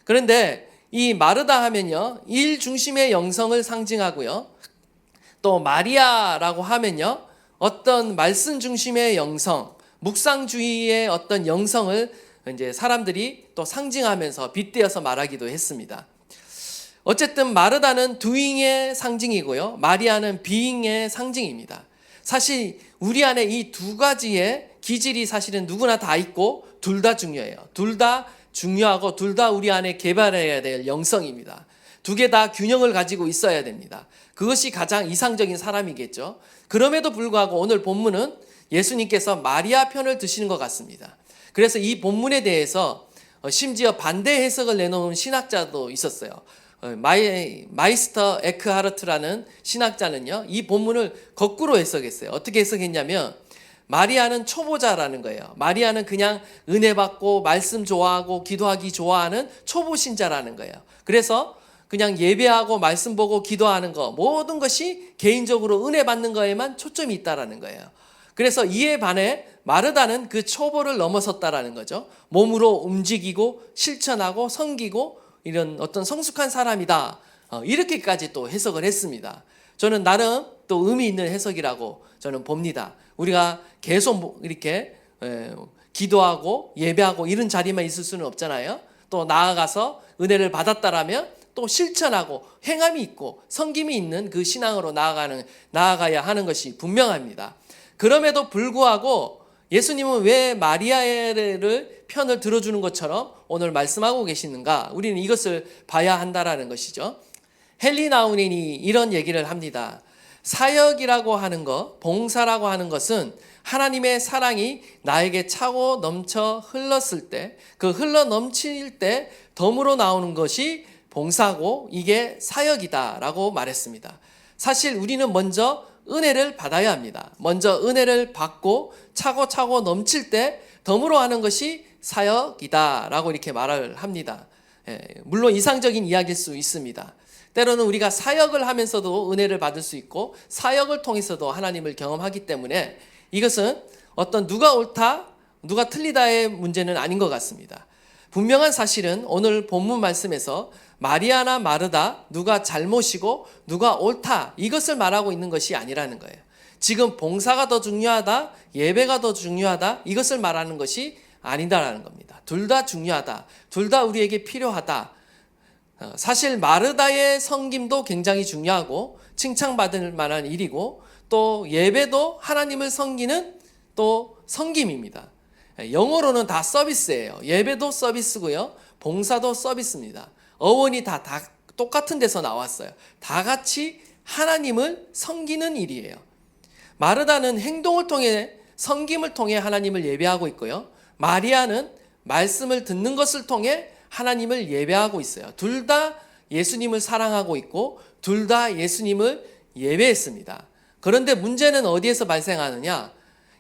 그런데 이 마르다 하면요, 일 중심의 영성을 상징하고요, 또 마리아라고 하면요, 어떤 말씀 중심의 영성, 묵상주의의 어떤 영성을 이제 사람들이 또 상징하면서 빗대어서 말하기도 했습니다. 어쨌든 마르다는 doing의 상징이고요, 마리아는 being의 상징입니다. 사실 우리 안에 이 두 가지의 기질이 사실은 누구나 다 있고 둘 다 중요해요. 둘 다 중요하고 둘 다 우리 안에 개발해야 될 영성입니다. 두 개 다 균형을 가지고 있어야 됩니다. 그것이 가장 이상적인 사람이겠죠. 그럼에도 불구하고 오늘 본문은 예수님께서 마리아 편을 드시는 것 같습니다. 그래서 이 본문에 대해서 심지어 반대 해석을 내놓은 신학자도 있었어요. 마이스터 에크하르트라는 신학자는요, 이 본문을 거꾸로 해석했어요. 어떻게 해석했냐면, 마리아는 초보자라는 거예요. 마리아는 그냥 은혜 받고 말씀 좋아하고 기도하기 좋아하는 초보 신자라는 거예요. 그래서 그냥 예배하고 말씀 보고 기도하는 거, 모든 것이 개인적으로 은혜 받는 거에만 초점이 있다라는 거예요. 그래서 이에 반해 마르다는 그 초보를 넘어섰다라는 거죠. 몸으로 움직이고 실천하고 섬기고 이런 어떤 성숙한 사람이다. 이렇게까지 또 해석을 했습니다. 저는 나름 또 의미 있는 해석이라고 저는 봅니다. 우리가 계속 이렇게 기도하고 예배하고 이런 자리만 있을 수는 없잖아요. 또 나아가서 은혜를 받았다라면 또 실천하고 행함이 있고 섬김이 있는 그 신앙으로 나아가야 하는 것이 분명합니다. 그럼에도 불구하고 예수님은 왜 마리아를 편을 들어주는 것처럼 오늘 말씀하고 계시는가? 우리는 이것을 봐야 한다라는 것이죠. 헨리 나우닌이 이런 얘기를 합니다. 사역이라고 하는 것, 봉사라고 하는 것은 하나님의 사랑이 나에게 차고 넘쳐 흘렀을 때, 그 흘러 넘칠 때 덤으로 나오는 것이 봉사고 이게 사역이다라고 말했습니다. 사실 우리는 먼저 은혜를 받아야 합니다. 먼저 은혜를 받고 차고 넘칠 때 덤으로 하는 것이 사역이다라고 이렇게 말을 합니다. 물론 이상적인 이야기일 수 있습니다. 때로는 우리가 사역을 하면서도 은혜를 받을 수 있고 사역을 통해서도 하나님을 경험하기 때문에 이것은 어떤 누가 옳다, 누가 틀리다의 문제는 아닌 것 같습니다. 분명한 사실은 오늘 본문 말씀에서 마리아나 마르다, 누가 잘못이고 누가 옳다, 이것을 말하고 있는 것이 아니라는 거예요. 지금 봉사가 더 중요하다, 예배가 더 중요하다, 이것을 말하는 것이 아니다라는 겁니다. 둘 다 중요하다, 둘 다 우리에게 필요하다. 사실 마르다의 섬김도 굉장히 중요하고 칭찬받을 만한 일이고 또 예배도 하나님을 섬기는 또 섬김입니다. 영어로는 다 서비스예요. 예배도 서비스고요. 봉사도 서비스입니다. 어원이 다 똑같은 데서 나왔어요. 다 같이 하나님을 섬기는 일이에요. 마르다는 행동을 통해 섬김을 통해 하나님을 예배하고 있고요. 마리아는 말씀을 듣는 것을 통해 하나님을 예배하고 있어요. 둘 다 예수님을 사랑하고 있고 둘 다 예수님을 예배했습니다. 그런데 문제는 어디에서 발생하느냐?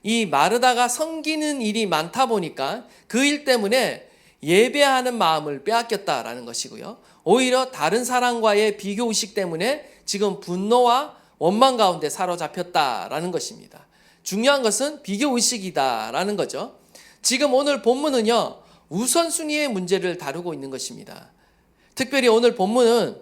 이 마르다가 섬기는 일이 많다 보니까 그 일 때문에 예배하는 마음을 빼앗겼다라는 것이고요. 오히려 다른 사람과의 비교의식 때문에 지금 분노와 원망 가운데 사로잡혔다라는 것입니다. 중요한 것은 비교의식이다라는 거죠. 지금 오늘 본문은요, 우선순위의 문제를 다루고 있는 것입니다. 특별히 오늘 본문은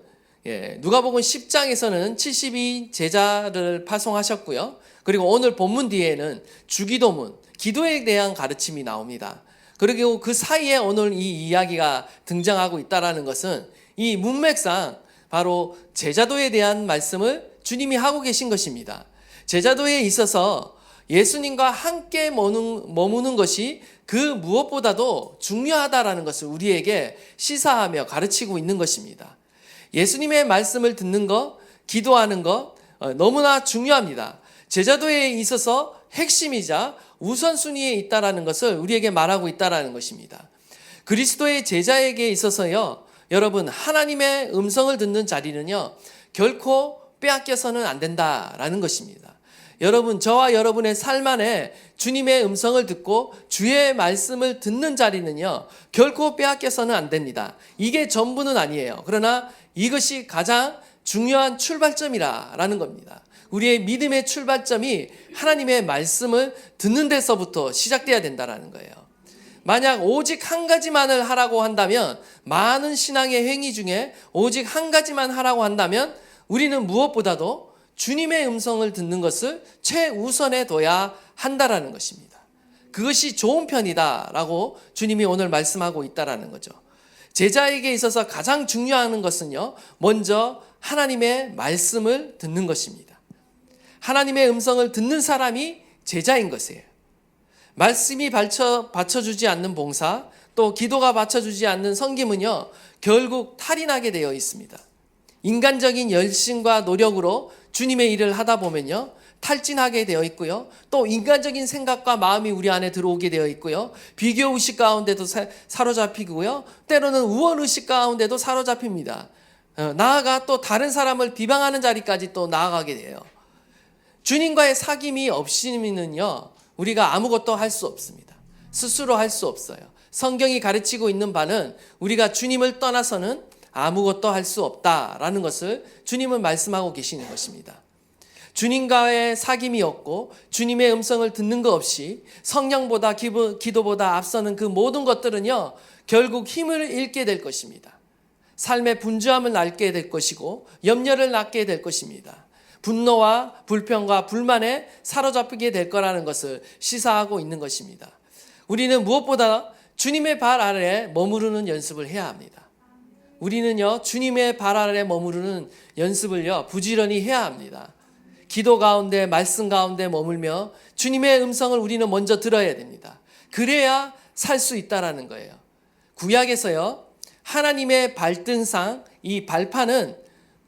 누가복음 10장에서는 72 제자를 파송하셨고요. 그리고 오늘 본문 뒤에는 주기도문, 기도에 대한 가르침이 나옵니다. 그리고 그 사이에 오늘 이 이야기가 등장하고 있다는 것은 이 문맥상 바로 제자도에 대한 말씀을 주님이 하고 계신 것입니다. 제자도에 있어서 예수님과 함께 머무는 것이 그 무엇보다도 중요하다라는 것을 우리에게 시사하며 가르치고 있는 것입니다. 예수님의 말씀을 듣는 것, 기도하는 것 너무나 중요합니다. 제자도에 있어서 핵심이자 우선순위에 있다라는 것을 우리에게 말하고 있다라는 것입니다. 그리스도의 제자에게 있어서요, 여러분 하나님의 음성을 듣는 자리는요 결코 빼앗겨서는 안 된다라는 것입니다. 여러분, 저와 여러분의 삶 안에 주님의 음성을 듣고 주의 말씀을 듣는 자리는요 결코 빼앗겨서는 안 됩니다. 이게 전부는 아니에요. 그러나 이것이 가장 중요한 출발점이라는 겁니다. 우리의 믿음의 출발점이 하나님의 말씀을 듣는 데서부터 시작돼야 된다는 거예요. 만약 오직 한 가지만을 하라고 한다면, 많은 신앙의 행위 중에 오직 한 가지만 하라고 한다면 우리는 무엇보다도 주님의 음성을 듣는 것을 최우선에 둬야 한다라는 것입니다. 그것이 좋은 편이다라고 주님이 오늘 말씀하고 있다라는 거죠. 제자에게 있어서 가장 중요한 것은요, 먼저 하나님의 말씀을 듣는 것입니다. 하나님의 음성을 듣는 사람이 제자인 것이에요. 말씀이 받쳐주지 않는 봉사, 또 기도가 받쳐주지 않는 섬김은요 결국 탈이 나게 되어 있습니다. 인간적인 열심과 노력으로 주님의 일을 하다 보면요 탈진하게 되어 있고요, 또 인간적인 생각과 마음이 우리 안에 들어오게 되어 있고요, 비교의식 가운데도 사로잡히고요, 때로는 우월의식 가운데도 사로잡힙니다. 나아가 또 다른 사람을 비방하는 자리까지 또 나아가게 돼요. 주님과의 사귐이 없이는요 우리가 아무것도 할 수 없습니다. 스스로 할 수 없어요. 성경이 가르치고 있는 바는 우리가 주님을 떠나서는 아무것도 할 수 없다라는 것을 주님은 말씀하고 계시는 것입니다. 주님과의 사귐이 없고 주님의 음성을 듣는 것 없이 성령보다 기도보다 앞서는 그 모든 것들은요 결국 힘을 잃게 될 것입니다. 삶의 분주함을 낳게 될 것이고 염려를 낳게 될 것입니다. 분노와 불평과 불만에 사로잡히게 될 거라는 것을 시사하고 있는 것입니다. 우리는 무엇보다 주님의 발 아래에 머무르는 연습을 해야 합니다. 우리는요, 주님의 발 아래에 머무르는 연습을요, 부지런히 해야 합니다. 기도 가운데, 말씀 가운데 머물며 주님의 음성을 우리는 먼저 들어야 됩니다. 그래야 살 수 있다라는 거예요. 구약에서요, 하나님의 발등상, 이 발판은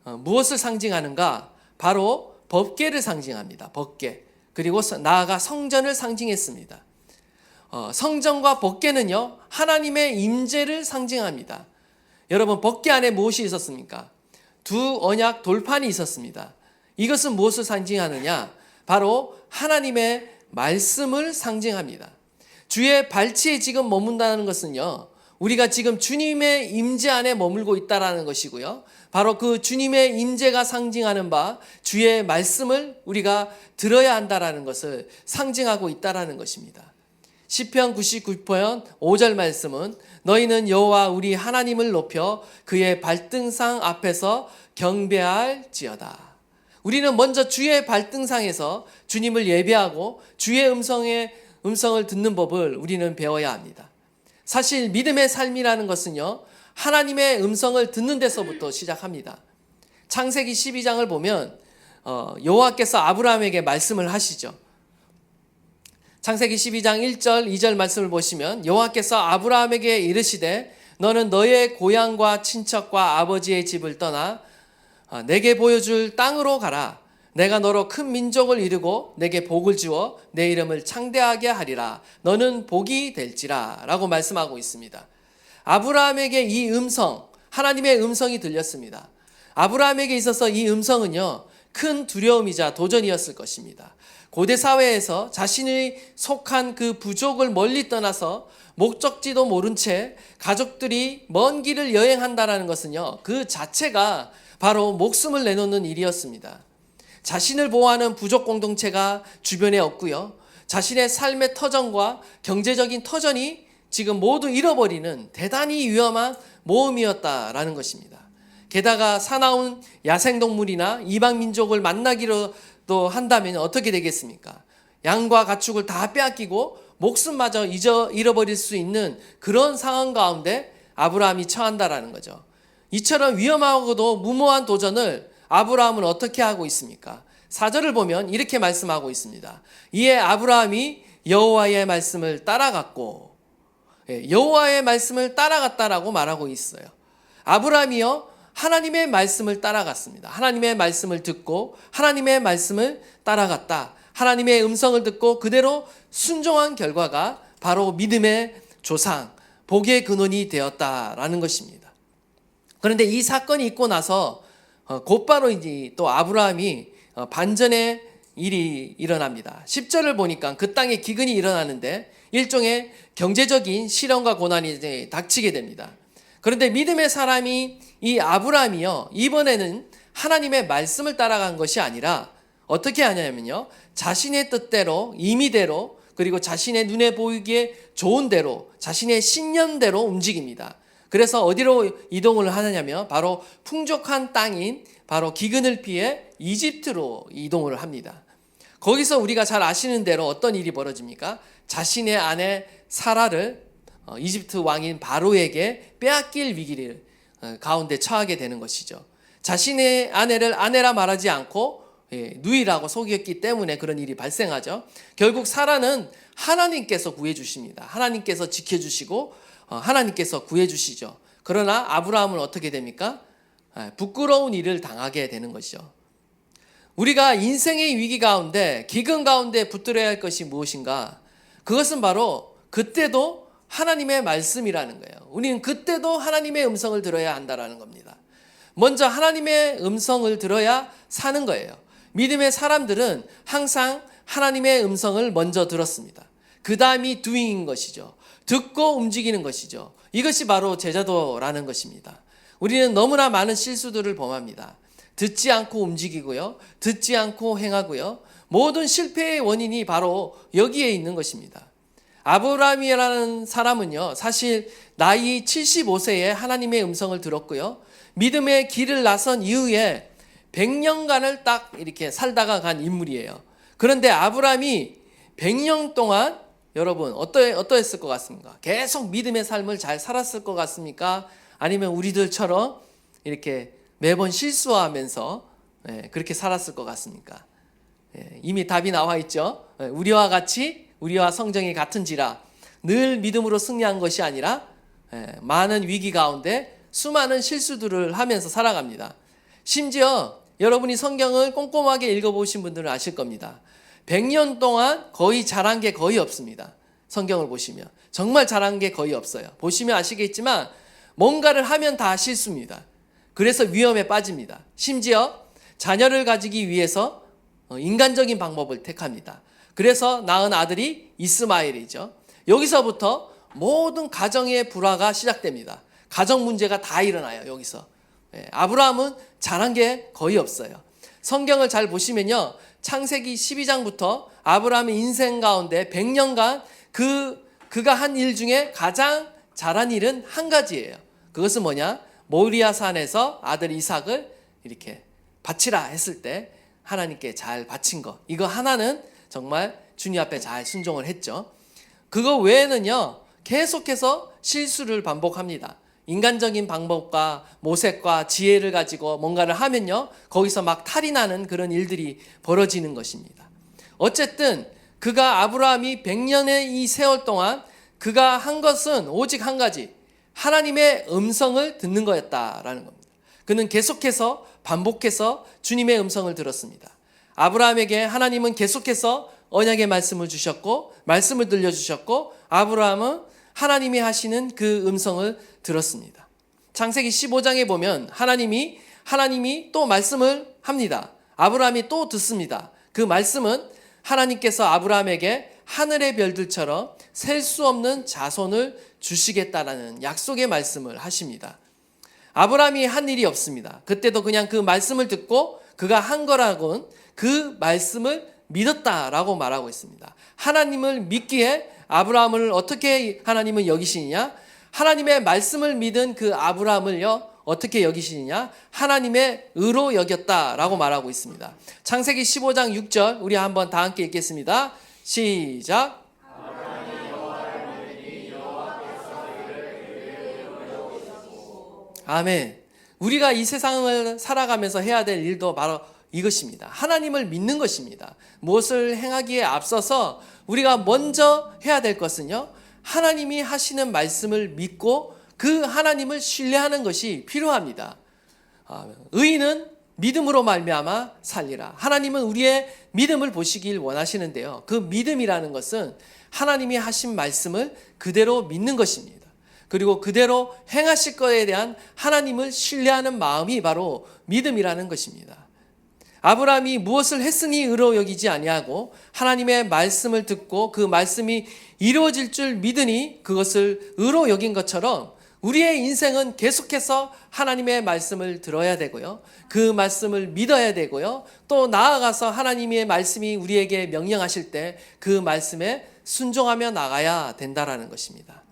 무엇을 상징하는가? 바로 법궤를 상징합니다. 법궤. 그리고 나아가 성전을 상징했습니다. 성전과 법궤는요, 하나님의 임재를 상징합니다. 여러분, 법궤 안에 무엇이 있었습니까? 두 언약 돌판이 있었습니다. 이것은 무엇을 상징하느냐? 바로 하나님의 말씀을 상징합니다. 주의 발치에 지금 머문다는 것은요, 우리가 지금 주님의 임재 안에 머물고 있다라는 것이고요. 바로 그 주님의 임재가 상징하는 바 주의 말씀을 우리가 들어야 한다라는 것을 상징하고 있다라는 것입니다. 시편 99편 5절 말씀은 너희는 여호와 우리 하나님을 높여 그의 발등상 앞에서 경배할지어다. 우리는 먼저 주의 발등상에서 주님을 예배하고 주의 음성을 듣는 법을 우리는 배워야 합니다. 사실 믿음의 삶이라는 것은요, 하나님의 음성을 듣는 데서부터 시작합니다. 창세기 12장을 보면 여호와께서 아브라함에게 말씀을 하시죠. 창세기 12장 1절 2절 말씀을 보시면 여호와께서 아브라함에게 이르시되 너는 너의 고향과 친척과 아버지의 집을 떠나 내게 보여줄 땅으로 가라. 내가 너로 큰 민족을 이루고 내게 복을 주어 내 이름을 창대하게 하리라. 너는 복이 될지라 라고 말씀하고 있습니다. 아브라함에게 이 음성, 하나님의 음성이 들렸습니다. 아브라함에게 있어서 이 음성은요, 큰 두려움이자 도전이었을 것입니다. 고대 사회에서 자신이 속한 그 부족을 멀리 떠나서 목적지도 모른 채 가족들이 먼 길을 여행한다는 것은요, 그 자체가 바로 목숨을 내놓는 일이었습니다. 자신을 보호하는 부족 공동체가 주변에 없고요. 자신의 삶의 터전과 경제적인 터전이 지금 모두 잃어버리는 대단히 위험한 모험이었다라는 것입니다. 게다가 사나운 야생동물이나 이방민족을 만나기로도 한다면 어떻게 되겠습니까? 양과 가축을 다 빼앗기고 목숨마저 잃어버릴 수 있는 그런 상황 가운데 아브라함이 처한다라는 거죠. 이처럼 위험하고도 무모한 도전을 아브라함은 어떻게 하고 있습니까? 4절을 보면 이렇게 말씀하고 있습니다. 이에 아브라함이 여호와의 말씀을 따라갔고, 여호와의 말씀을 따라갔다라고 말하고 있어요. 아브라함이요, 하나님의 말씀을 따라갔습니다. 하나님의 말씀을 듣고 하나님의 말씀을 따라갔다. 하나님의 음성을 듣고 그대로 순종한 결과가 바로 믿음의 조상, 복의 근원이 되었다라는 것입니다. 그런데 이 사건이 있고 나서 곧바로 이제 또 아브라함이 반전의 일이 일어납니다. 10절을 보니까 그 땅에 기근이 일어나는데 일종의 경제적인 시련과 고난이 이제 닥치게 됩니다. 그런데 믿음의 사람이 이 아브라함이요, 이번에는 하나님의 말씀을 따라간 것이 아니라 어떻게 하냐면요, 자신의 뜻대로, 임의대로, 그리고 자신의 눈에 보이기에 좋은 대로, 자신의 신념대로 움직입니다. 그래서 어디로 이동을 하느냐면 바로 풍족한 땅인 바로 기근을 피해 이집트로 이동을 합니다. 거기서 우리가 잘 아시는 대로 어떤 일이 벌어집니까? 자신의 아내 사라를 이집트 왕인 바로에게 빼앗길 위기를 가운데 처하게 되는 것이죠. 자신의 아내를 아내라 말하지 않고 누이라고 속였기 때문에 그런 일이 발생하죠. 결국 사라는 하나님께서 구해주십니다. 하나님께서 지켜주시고 하나님께서 구해주시죠. 그러나 아브라함은 어떻게 됩니까? 부끄러운 일을 당하게 되는 것이죠. 우리가 인생의 위기 가운데, 기근 가운데 붙들어야 할 것이 무엇인가? 그것은 바로 그때도 하나님의 말씀이라는 거예요. 우리는 그때도 하나님의 음성을 들어야 한다는 겁니다. 먼저 하나님의 음성을 들어야 사는 거예요. 믿음의 사람들은 항상 하나님의 음성을 먼저 들었습니다. 그 다음이 doing인 것이죠. 듣고 움직이는 것이죠. 이것이 바로 제자도라는 것입니다. 우리는 너무나 많은 실수들을 범합니다. 듣지 않고 움직이고요. 듣지 않고 행하고요. 모든 실패의 원인이 바로 여기에 있는 것입니다. 아브라함이라는 사람은요, 사실 나이 75세에 하나님의 음성을 들었고요, 믿음의 길을 나선 이후에 100년간을 딱 이렇게 살다가 간 인물이에요. 그런데 아브라함이 100년 동안 여러분 어떠했을 것 같습니까? 계속 믿음의 삶을 잘 살았을 것 같습니까? 아니면 우리들처럼 이렇게 매번 실수하면서 그렇게 살았을 것 같습니까? 이미 답이 나와 있죠. 우리와 같이, 우리와 성정이 같은지라 늘 믿음으로 승리한 것이 아니라 많은 위기 가운데 수많은 실수들을 하면서 살아갑니다. 심지어 여러분이 성경을 꼼꼼하게 읽어보신 분들은 아실 겁니다. 100년 동안 거의 잘한 게 거의 없습니다. 성경을 보시면 정말 잘한 게 거의 없어요. 보시면 아시겠지만 뭔가를 하면 다 실수입니다. 그래서 위험에 빠집니다. 심지어 자녀를 가지기 위해서 인간적인 방법을 택합니다. 그래서 낳은 아들이 이스마엘이죠. 여기서부터 모든 가정의 불화가 시작됩니다. 가정 문제가 다 일어나요. 여기서. 아브라함은 잘한 게 거의 없어요. 성경을 잘 보시면요, 창세기 12장부터 아브라함의 인생 가운데 100년간 그가 한 일 중에 가장 잘한 일은 한 가지예요. 그것은 뭐냐? 모리아 산에서 아들 이삭을 이렇게 바치라 했을 때 하나님께 잘 바친 것, 이거 하나는 정말 주님 앞에 잘 순종을 했죠. 그거 외에는요, 계속해서 실수를 반복합니다. 인간적인 방법과 모색과 지혜를 가지고 뭔가를 하면요, 거기서 막 탈이 나는 그런 일들이 벌어지는 것입니다. 어쨌든 그가 아브라함이 100년의 이 세월 동안 그가 한 것은 오직 한 가지, 하나님의 음성을 듣는 거였다라는 겁니다. 그는 계속해서 반복해서 주님의 음성을 들었습니다. 아브라함에게 하나님은 계속해서 언약의 말씀을 주셨고 말씀을 들려주셨고 아브라함은 하나님이 하시는 그 음성을 들었습니다. 창세기 15장에 보면 하나님이 또 말씀을 합니다. 아브라함이 또 듣습니다. 그 말씀은 하나님께서 아브라함에게 하늘의 별들처럼 셀 수 없는 자손을 주시겠다라는 약속의 말씀을 하십니다. 아브라함이 한 일이 없습니다. 그때도 그냥 그 말씀을 듣고 그가 한 거라고는 그 말씀을 믿었다라고 말하고 있습니다. 하나님을 믿기에 아브라함을 어떻게 하나님은 여기시느냐? 하나님의 말씀을 믿은 그 아브라함을요, 어떻게 여기시느냐? 하나님의 의로 여겼다라고 말하고 있습니다. 창세기 15장 6절 우리 한번 다 함께 읽겠습니다. 시작. 아멘. 우리가 이 세상을 살아가면서 해야 될 일도 바로 이것입니다. 하나님을 믿는 것입니다. 무엇을 행하기에 앞서서 우리가 먼저 해야 될 것은요, 하나님이 하시는 말씀을 믿고 그 하나님을 신뢰하는 것이 필요합니다. 의인은 믿음으로 말미암아 살리라. 하나님은 우리의 믿음을 보시길 원하시는데요, 그 믿음이라는 것은 하나님이 하신 말씀을 그대로 믿는 것입니다. 그리고 그대로 행하실 것에 대한 하나님을 신뢰하는 마음이 바로 믿음이라는 것입니다. 아브라함이 무엇을 했으니 의로 여기지 아니하고 하나님의 말씀을 듣고 그 말씀이 이루어질 줄 믿으니 그것을 의로 여긴 것처럼 우리의 인생은 계속해서 하나님의 말씀을 들어야 되고요, 그 말씀을 믿어야 되고요, 또 나아가서 하나님의 말씀이 우리에게 명령하실 때 그 말씀에 순종하며 나가야 된다라는 것입니다.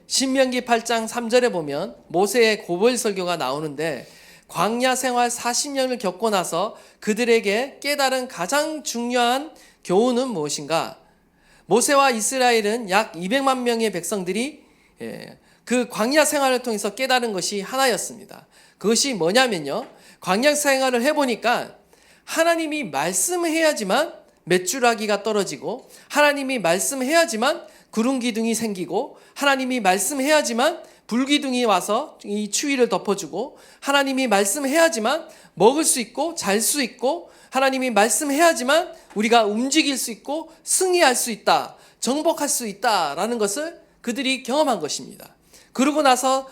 신명기 8장 3절에 보면 모세의 고별 설교가 나오는데, 광야 생활 40년을 겪고 나서 그들에게 깨달은 가장 중요한 교훈은 무엇인가? 모세와 이스라엘은 약 200만 명의 백성들이 그 광야 생활을 통해서 깨달은 것이 하나였습니다. 그것이 뭐냐면요, 광야 생활을 해보니까 하나님이 말씀해야지만 메추라기가 떨어지고, 하나님이 말씀해야지만 구름 기둥이 생기고, 하나님이 말씀해야지만 불기둥이 와서 이 추위를 덮어주고, 하나님이 말씀해야지만 먹을 수 있고 잘 수 있고, 하나님이 말씀해야지만 우리가 움직일 수 있고 승리할 수 있다, 정복할 수 있다라는 것을 그들이 경험한 것입니다. 그러고 나서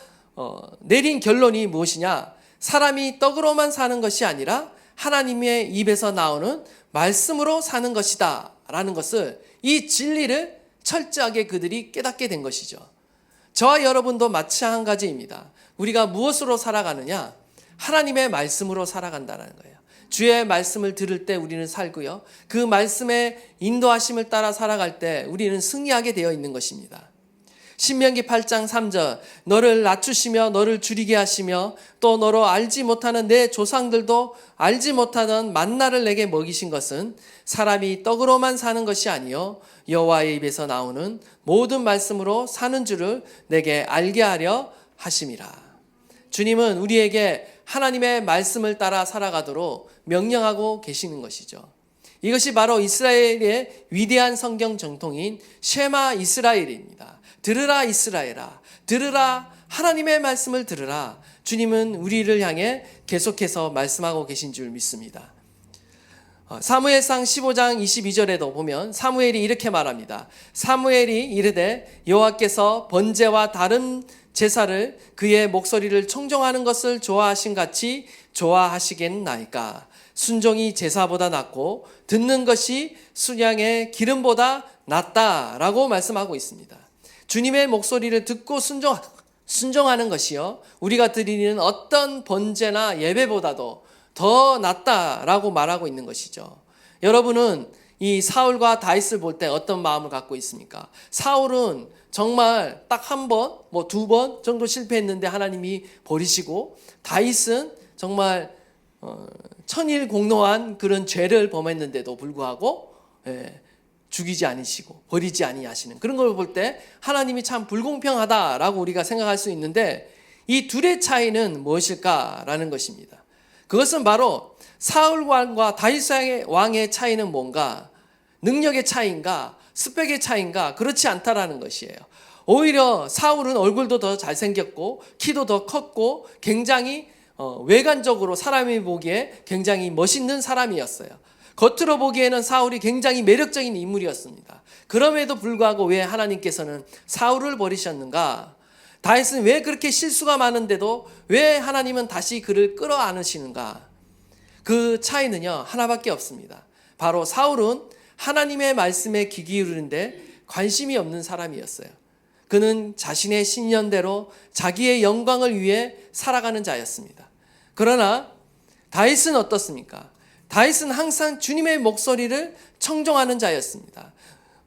내린 결론이 무엇이냐? 사람이 떡으로만 사는 것이 아니라 하나님의 입에서 나오는 말씀으로 사는 것이다 라는 것을, 이 진리를 철저하게 그들이 깨닫게 된 것이죠. 저와 여러분도 마찬가지입니다. 우리가 무엇으로 살아가느냐? 하나님의 말씀으로 살아간다는 거예요. 주의 말씀을 들을 때 우리는 살고요. 그 말씀의 인도하심을 따라 살아갈 때 우리는 승리하게 되어 있는 것입니다. 신명기 8장 3절 너를 낮추시며 너를 줄이게 하시며 또 너로 알지 못하는 내 조상들도 알지 못하던 만나를 내게 먹이신 것은 사람이 떡으로만 사는 것이 아니요 여호와의 입에서 나오는 모든 말씀으로 사는 줄을 내게 알게 하려 하심이라. 주님은 우리에게 하나님의 말씀을 따라 살아가도록 명령하고 계시는 것이죠. 이것이 바로 이스라엘의 위대한 성경 정통인 쉐마 이스라엘입니다. 들으라 이스라엘아, 들으라, 하나님의 말씀을 들으라. 주님은 우리를 향해 계속해서 말씀하고 계신 줄 믿습니다. 사무엘상 15장 22절에도 보면 사무엘이 이렇게 말합니다. 사무엘이 이르되 여호와께서 번제와 다른 제사를 그의 목소리를 청종하는 것을 좋아하신 같이 좋아하시겠나이까. 순종이 제사보다 낫고 듣는 것이 순양의 기름보다 낫다라고 말씀하고 있습니다. 주님의 목소리를 듣고 순종하는 것이요 우리가 드리는 어떤 번제나 예배보다도 더 낫다라고 말하고 있는 것이죠. 여러분은 이 사울과 다윗을 볼 때 어떤 마음을 갖고 있습니까? 사울은 정말 딱 한 번, 두 번 정도 실패했는데 하나님이 버리시고, 다윗은 정말 천일공노한 그런 죄를 범했는데도 불구하고 죽이지 않으시고 버리지 아니하시는 그런 걸 볼 때 하나님이 참 불공평하다라고 우리가 생각할 수 있는데, 이 둘의 차이는 무엇일까라는 것입니다. 그것은 바로 사울 왕과 다윗 왕의 차이는 뭔가? 능력의 차이인가? 스펙의 차이인가? 그렇지 않다라는 것이에요. 오히려 사울은 얼굴도 더 잘생겼고 키도 더 컸고 굉장히 외관적으로 사람이 보기에 굉장히 멋있는 사람이었어요. 겉으로 보기에는 사울이 굉장히 매력적인 인물이었습니다. 그럼에도 불구하고 왜 하나님께서는 사울을 버리셨는가? 다윗은 왜 그렇게 실수가 많은데도 왜 하나님은 다시 그를 끌어안으시는가? 그 차이는요 하나밖에 없습니다. 바로 사울은 하나님의 말씀에 귀 기울이는데 관심이 없는 사람이었어요. 그는 자신의 신념대로 자기의 영광을 위해 살아가는 자였습니다. 그러나 다윗은 어떻습니까? 다윗은 항상 주님의 목소리를 청종하는 자였습니다.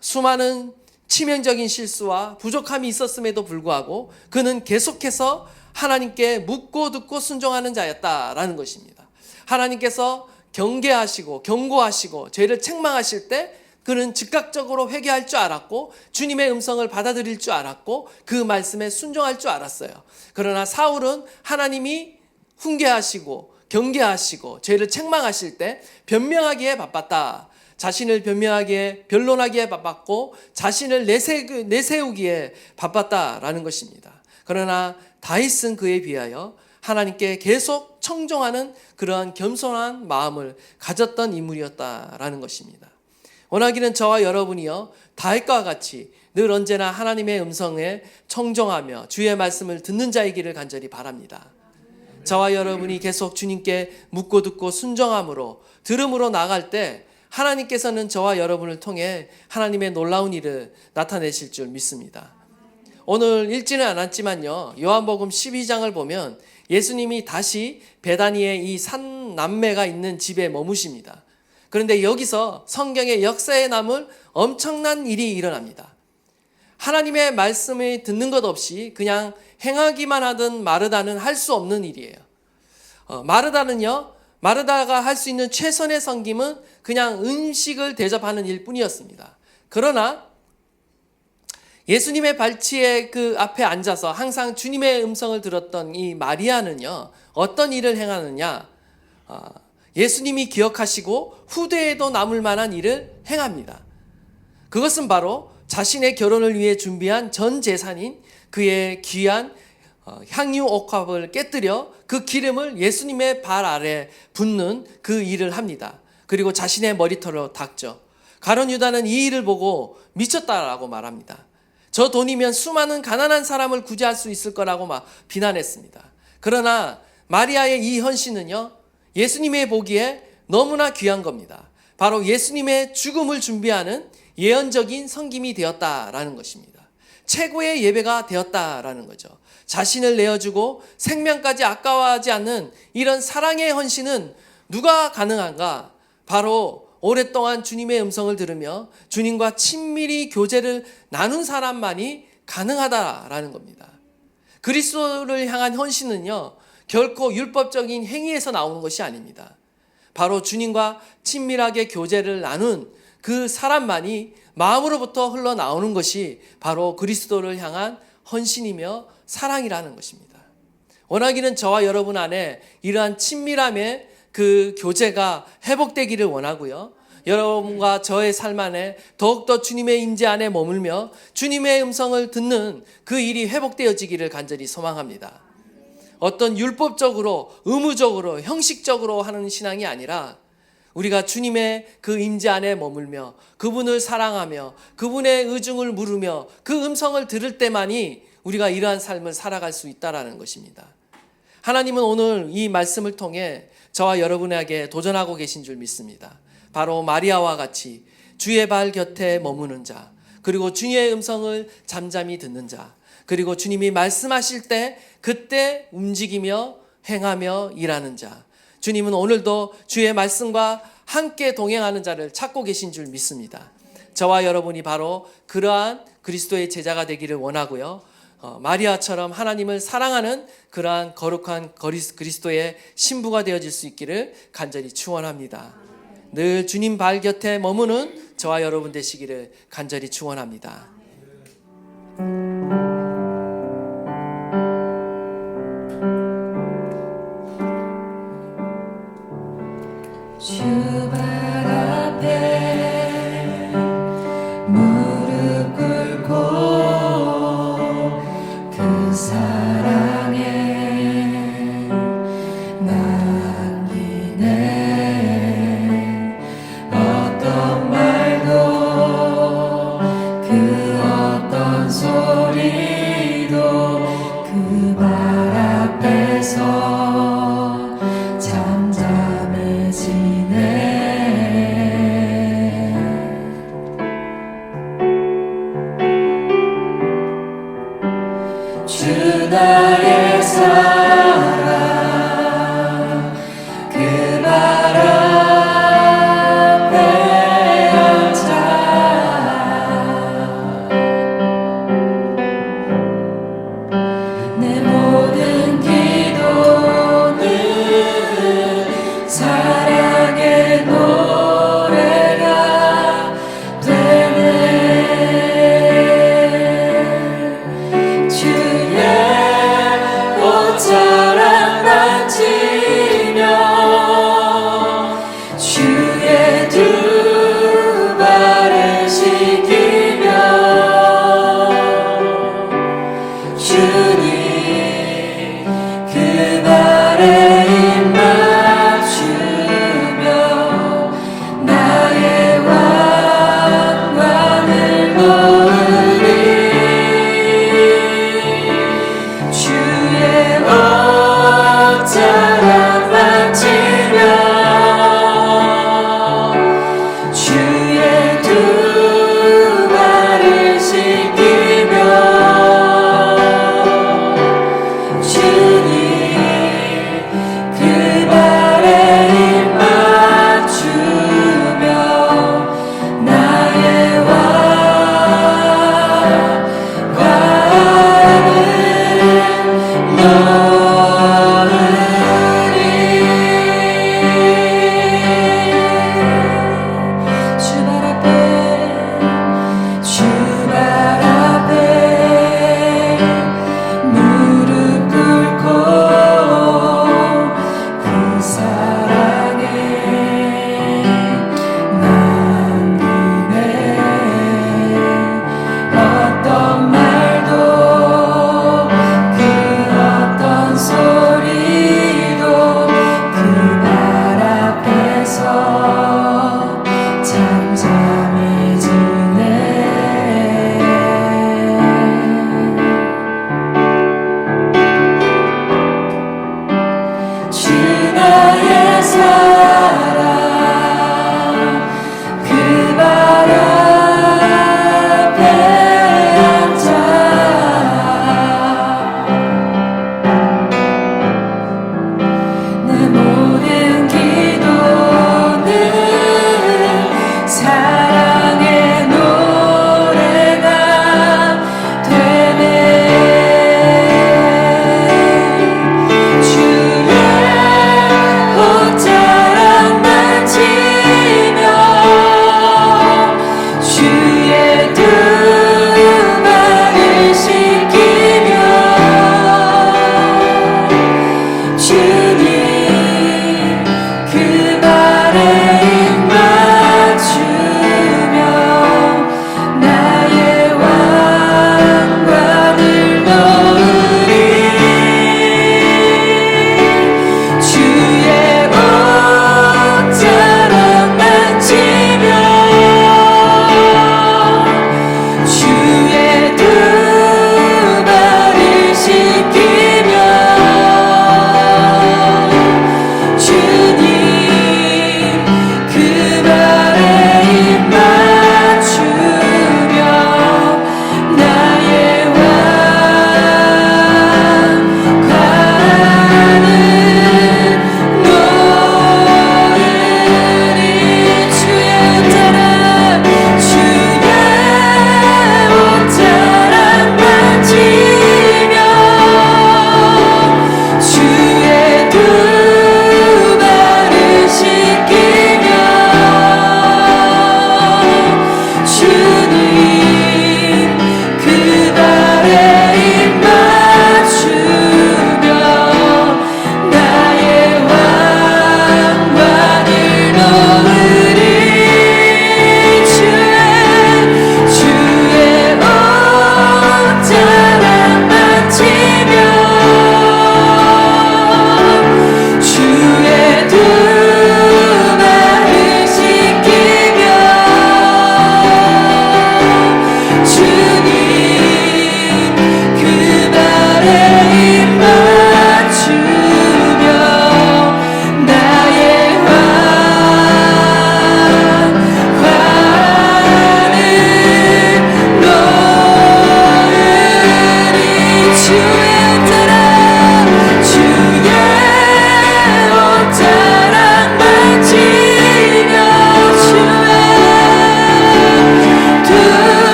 수많은 치명적인 실수와 부족함이 있었음에도 불구하고 그는 계속해서 하나님께 묻고 듣고 순종하는 자였다라는 것입니다. 하나님께서 경계하시고 경고하시고 죄를 책망하실 때 그는 즉각적으로 회개할 줄 알았고 주님의 음성을 받아들일 줄 알았고 그 말씀에 순종할 줄 알았어요. 그러나 사울은 하나님이 훈계하시고 경계하시고 죄를 책망하실 때 변명하기에 바빴다. 자신을 변명하기에 변론하기에 바빴고 자신을 내세우기에 바빴다라는 것입니다. 그러나 다윗은 그에 비하여 하나님께 계속 청종하는 그러한 겸손한 마음을 가졌던 인물이었다라는 것입니다. 원하기는 저와 여러분이요 다윗과 같이 늘 언제나 하나님의 음성에 청종하며 주의 말씀을 듣는 자이기를 간절히 바랍니다. 저와 여러분이 계속 주님께 묻고 듣고 순종함으로 들음으로 나갈 때 하나님께서는 저와 여러분을 통해 하나님의 놀라운 일을 나타내실 줄 믿습니다. 오늘 읽지는 않았지만요 요한복음 12장을 보면 예수님이 다시 베다니의 이 산 남매가 있는 집에 머무십니다. 그런데 여기서 성경의 역사에 남을 엄청난 일이 일어납니다. 하나님의 말씀을 듣는 것 없이 그냥 행하기만 하던 마르다는 할 수 없는 일이에요. 마르다가 할 수 있는 최선의 섬김은 그냥 음식을 대접하는 일뿐이었습니다. 그러나 예수님의 발치에 그 앞에 앉아서 항상 주님의 음성을 들었던 이 마리아는요 어떤 일을 행하느냐, 예수님이 기억하시고 후대에도 남을 만한 일을 행합니다. 그것은 바로 자신의 결혼을 위해 준비한 전 재산인 그의 귀한 향유 옥합을 깨뜨려 그 기름을 예수님의 발 아래 붓는 그 일을 합니다. 그리고 자신의 머리털로 닦죠. 가룟 유다는 이 일을 보고 미쳤다라고 말합니다. 저 돈이면 수많은 가난한 사람을 구제할 수 있을 거라고 막 비난했습니다. 그러나 마리아의 이 헌신은요 예수님의 보기에 너무나 귀한 겁니다. 바로 예수님의 죽음을 준비하는 예언적인 섬김이 되었다라는 것입니다. 최고의 예배가 되었다라는 거죠. 자신을 내어주고 생명까지 아까워하지 않는 이런 사랑의 헌신은 누가 가능한가? 바로 오랫동안 주님의 음성을 들으며 주님과 친밀히 교제를 나눈 사람만이 가능하다라는 겁니다. 그리스도를 향한 헌신은요, 결코 율법적인 행위에서 나오는 것이 아닙니다. 바로 주님과 친밀하게 교제를 나눈 그 사람만이 마음으로부터 흘러나오는 것이 바로 그리스도를 향한 헌신이며 사랑이라는 것입니다. 원하기는 저와 여러분 안에 이러한 친밀함의 그 교제가 회복되기를 원하고요. 여러분과 저의 삶 안에 더욱더 주님의 임재 안에 머물며 주님의 음성을 듣는 그 일이 회복되어지기를 간절히 소망합니다. 어떤 율법적으로, 의무적으로, 형식적으로 하는 신앙이 아니라 우리가 주님의 그 임재 안에 머물며 그분을 사랑하며 그분의 의중을 물으며 그 음성을 들을 때만이 우리가 이러한 삶을 살아갈 수 있다는 것입니다. 하나님은 오늘 이 말씀을 통해 저와 여러분에게 도전하고 계신 줄 믿습니다. 바로 마리아와 같이 주의 발 곁에 머무는 자, 그리고 주님의 음성을 잠잠히 듣는 자, 그리고 주님이 말씀하실 때 그때 움직이며 행하며 일하는 자, 주님은 오늘도 주의 말씀과 함께 동행하는 자를 찾고 계신 줄 믿습니다. 저와 여러분이 바로 그러한 그리스도의 제자가 되기를 원하고요. 마리아처럼 하나님을 사랑하는 그러한 거룩한 그리스도의 신부가 되어질 수 있기를 간절히 축원합니다. 늘 주님 발 곁에 머무는 저와 여러분 되시기를 간절히 축원합니다. 주 발 앞에 무릎 꿇고 그 사랑에 남기네. 어떤 말도 그 어떤 소리도 그 발 앞에서 잠잠해지네. 주 나의 사랑 그 발 앞에 앉아 내 모든 기도는 사랑의 노래가 되네. 주의 옷자락 만지며 주의 두 발을 씻기며 주님 그 발에 입 맞추며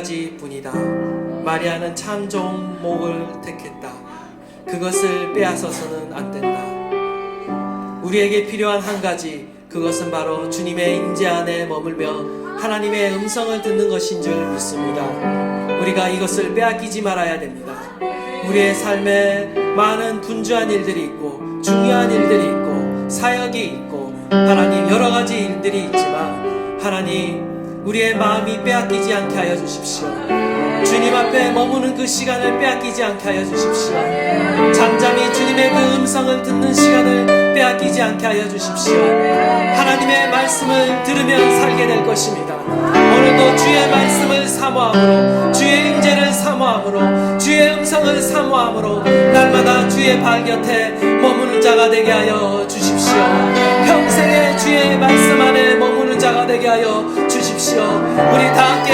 가지 뿐이다. 마리아는 참 좋은 목을 택했다. 그것을 빼앗아서는 안 된다. 우리에게 필요한 한 가지, 그것은 바로 주님의 임재 안에 머물며 하나님의 음성을 듣는 것인 줄 믿습니다. 우리가 이것을 빼앗기지 말아야 됩니다. 우리의 삶에 많은 분주한 일들이 있고 중요한 일들이 있고 사역이 있고 하나님 여러 가지 일들이 있지만 하나님 우리의 마음이 빼앗기지 않게 하여 주십시오. 주님 앞에 머무는 그 시간을 빼앗기지 않게 하여 주십시오. 잠잠히 주님의 그 음성을 듣는 시간을 빼앗기지 않게 하여 주십시오. 하나님의 말씀을 들으면 살게 될 것입니다. 오늘도 주의 말씀을 사모함으로, 주의 임재를 사모함으로, 주의 음성을 사모함으로 날마다 주의 발 곁에 머무는 자가 되게 하여 주십시오. 평생에 주의 말씀 안에 머무는 자가 되게 하여 주십시오. 우리 다 함께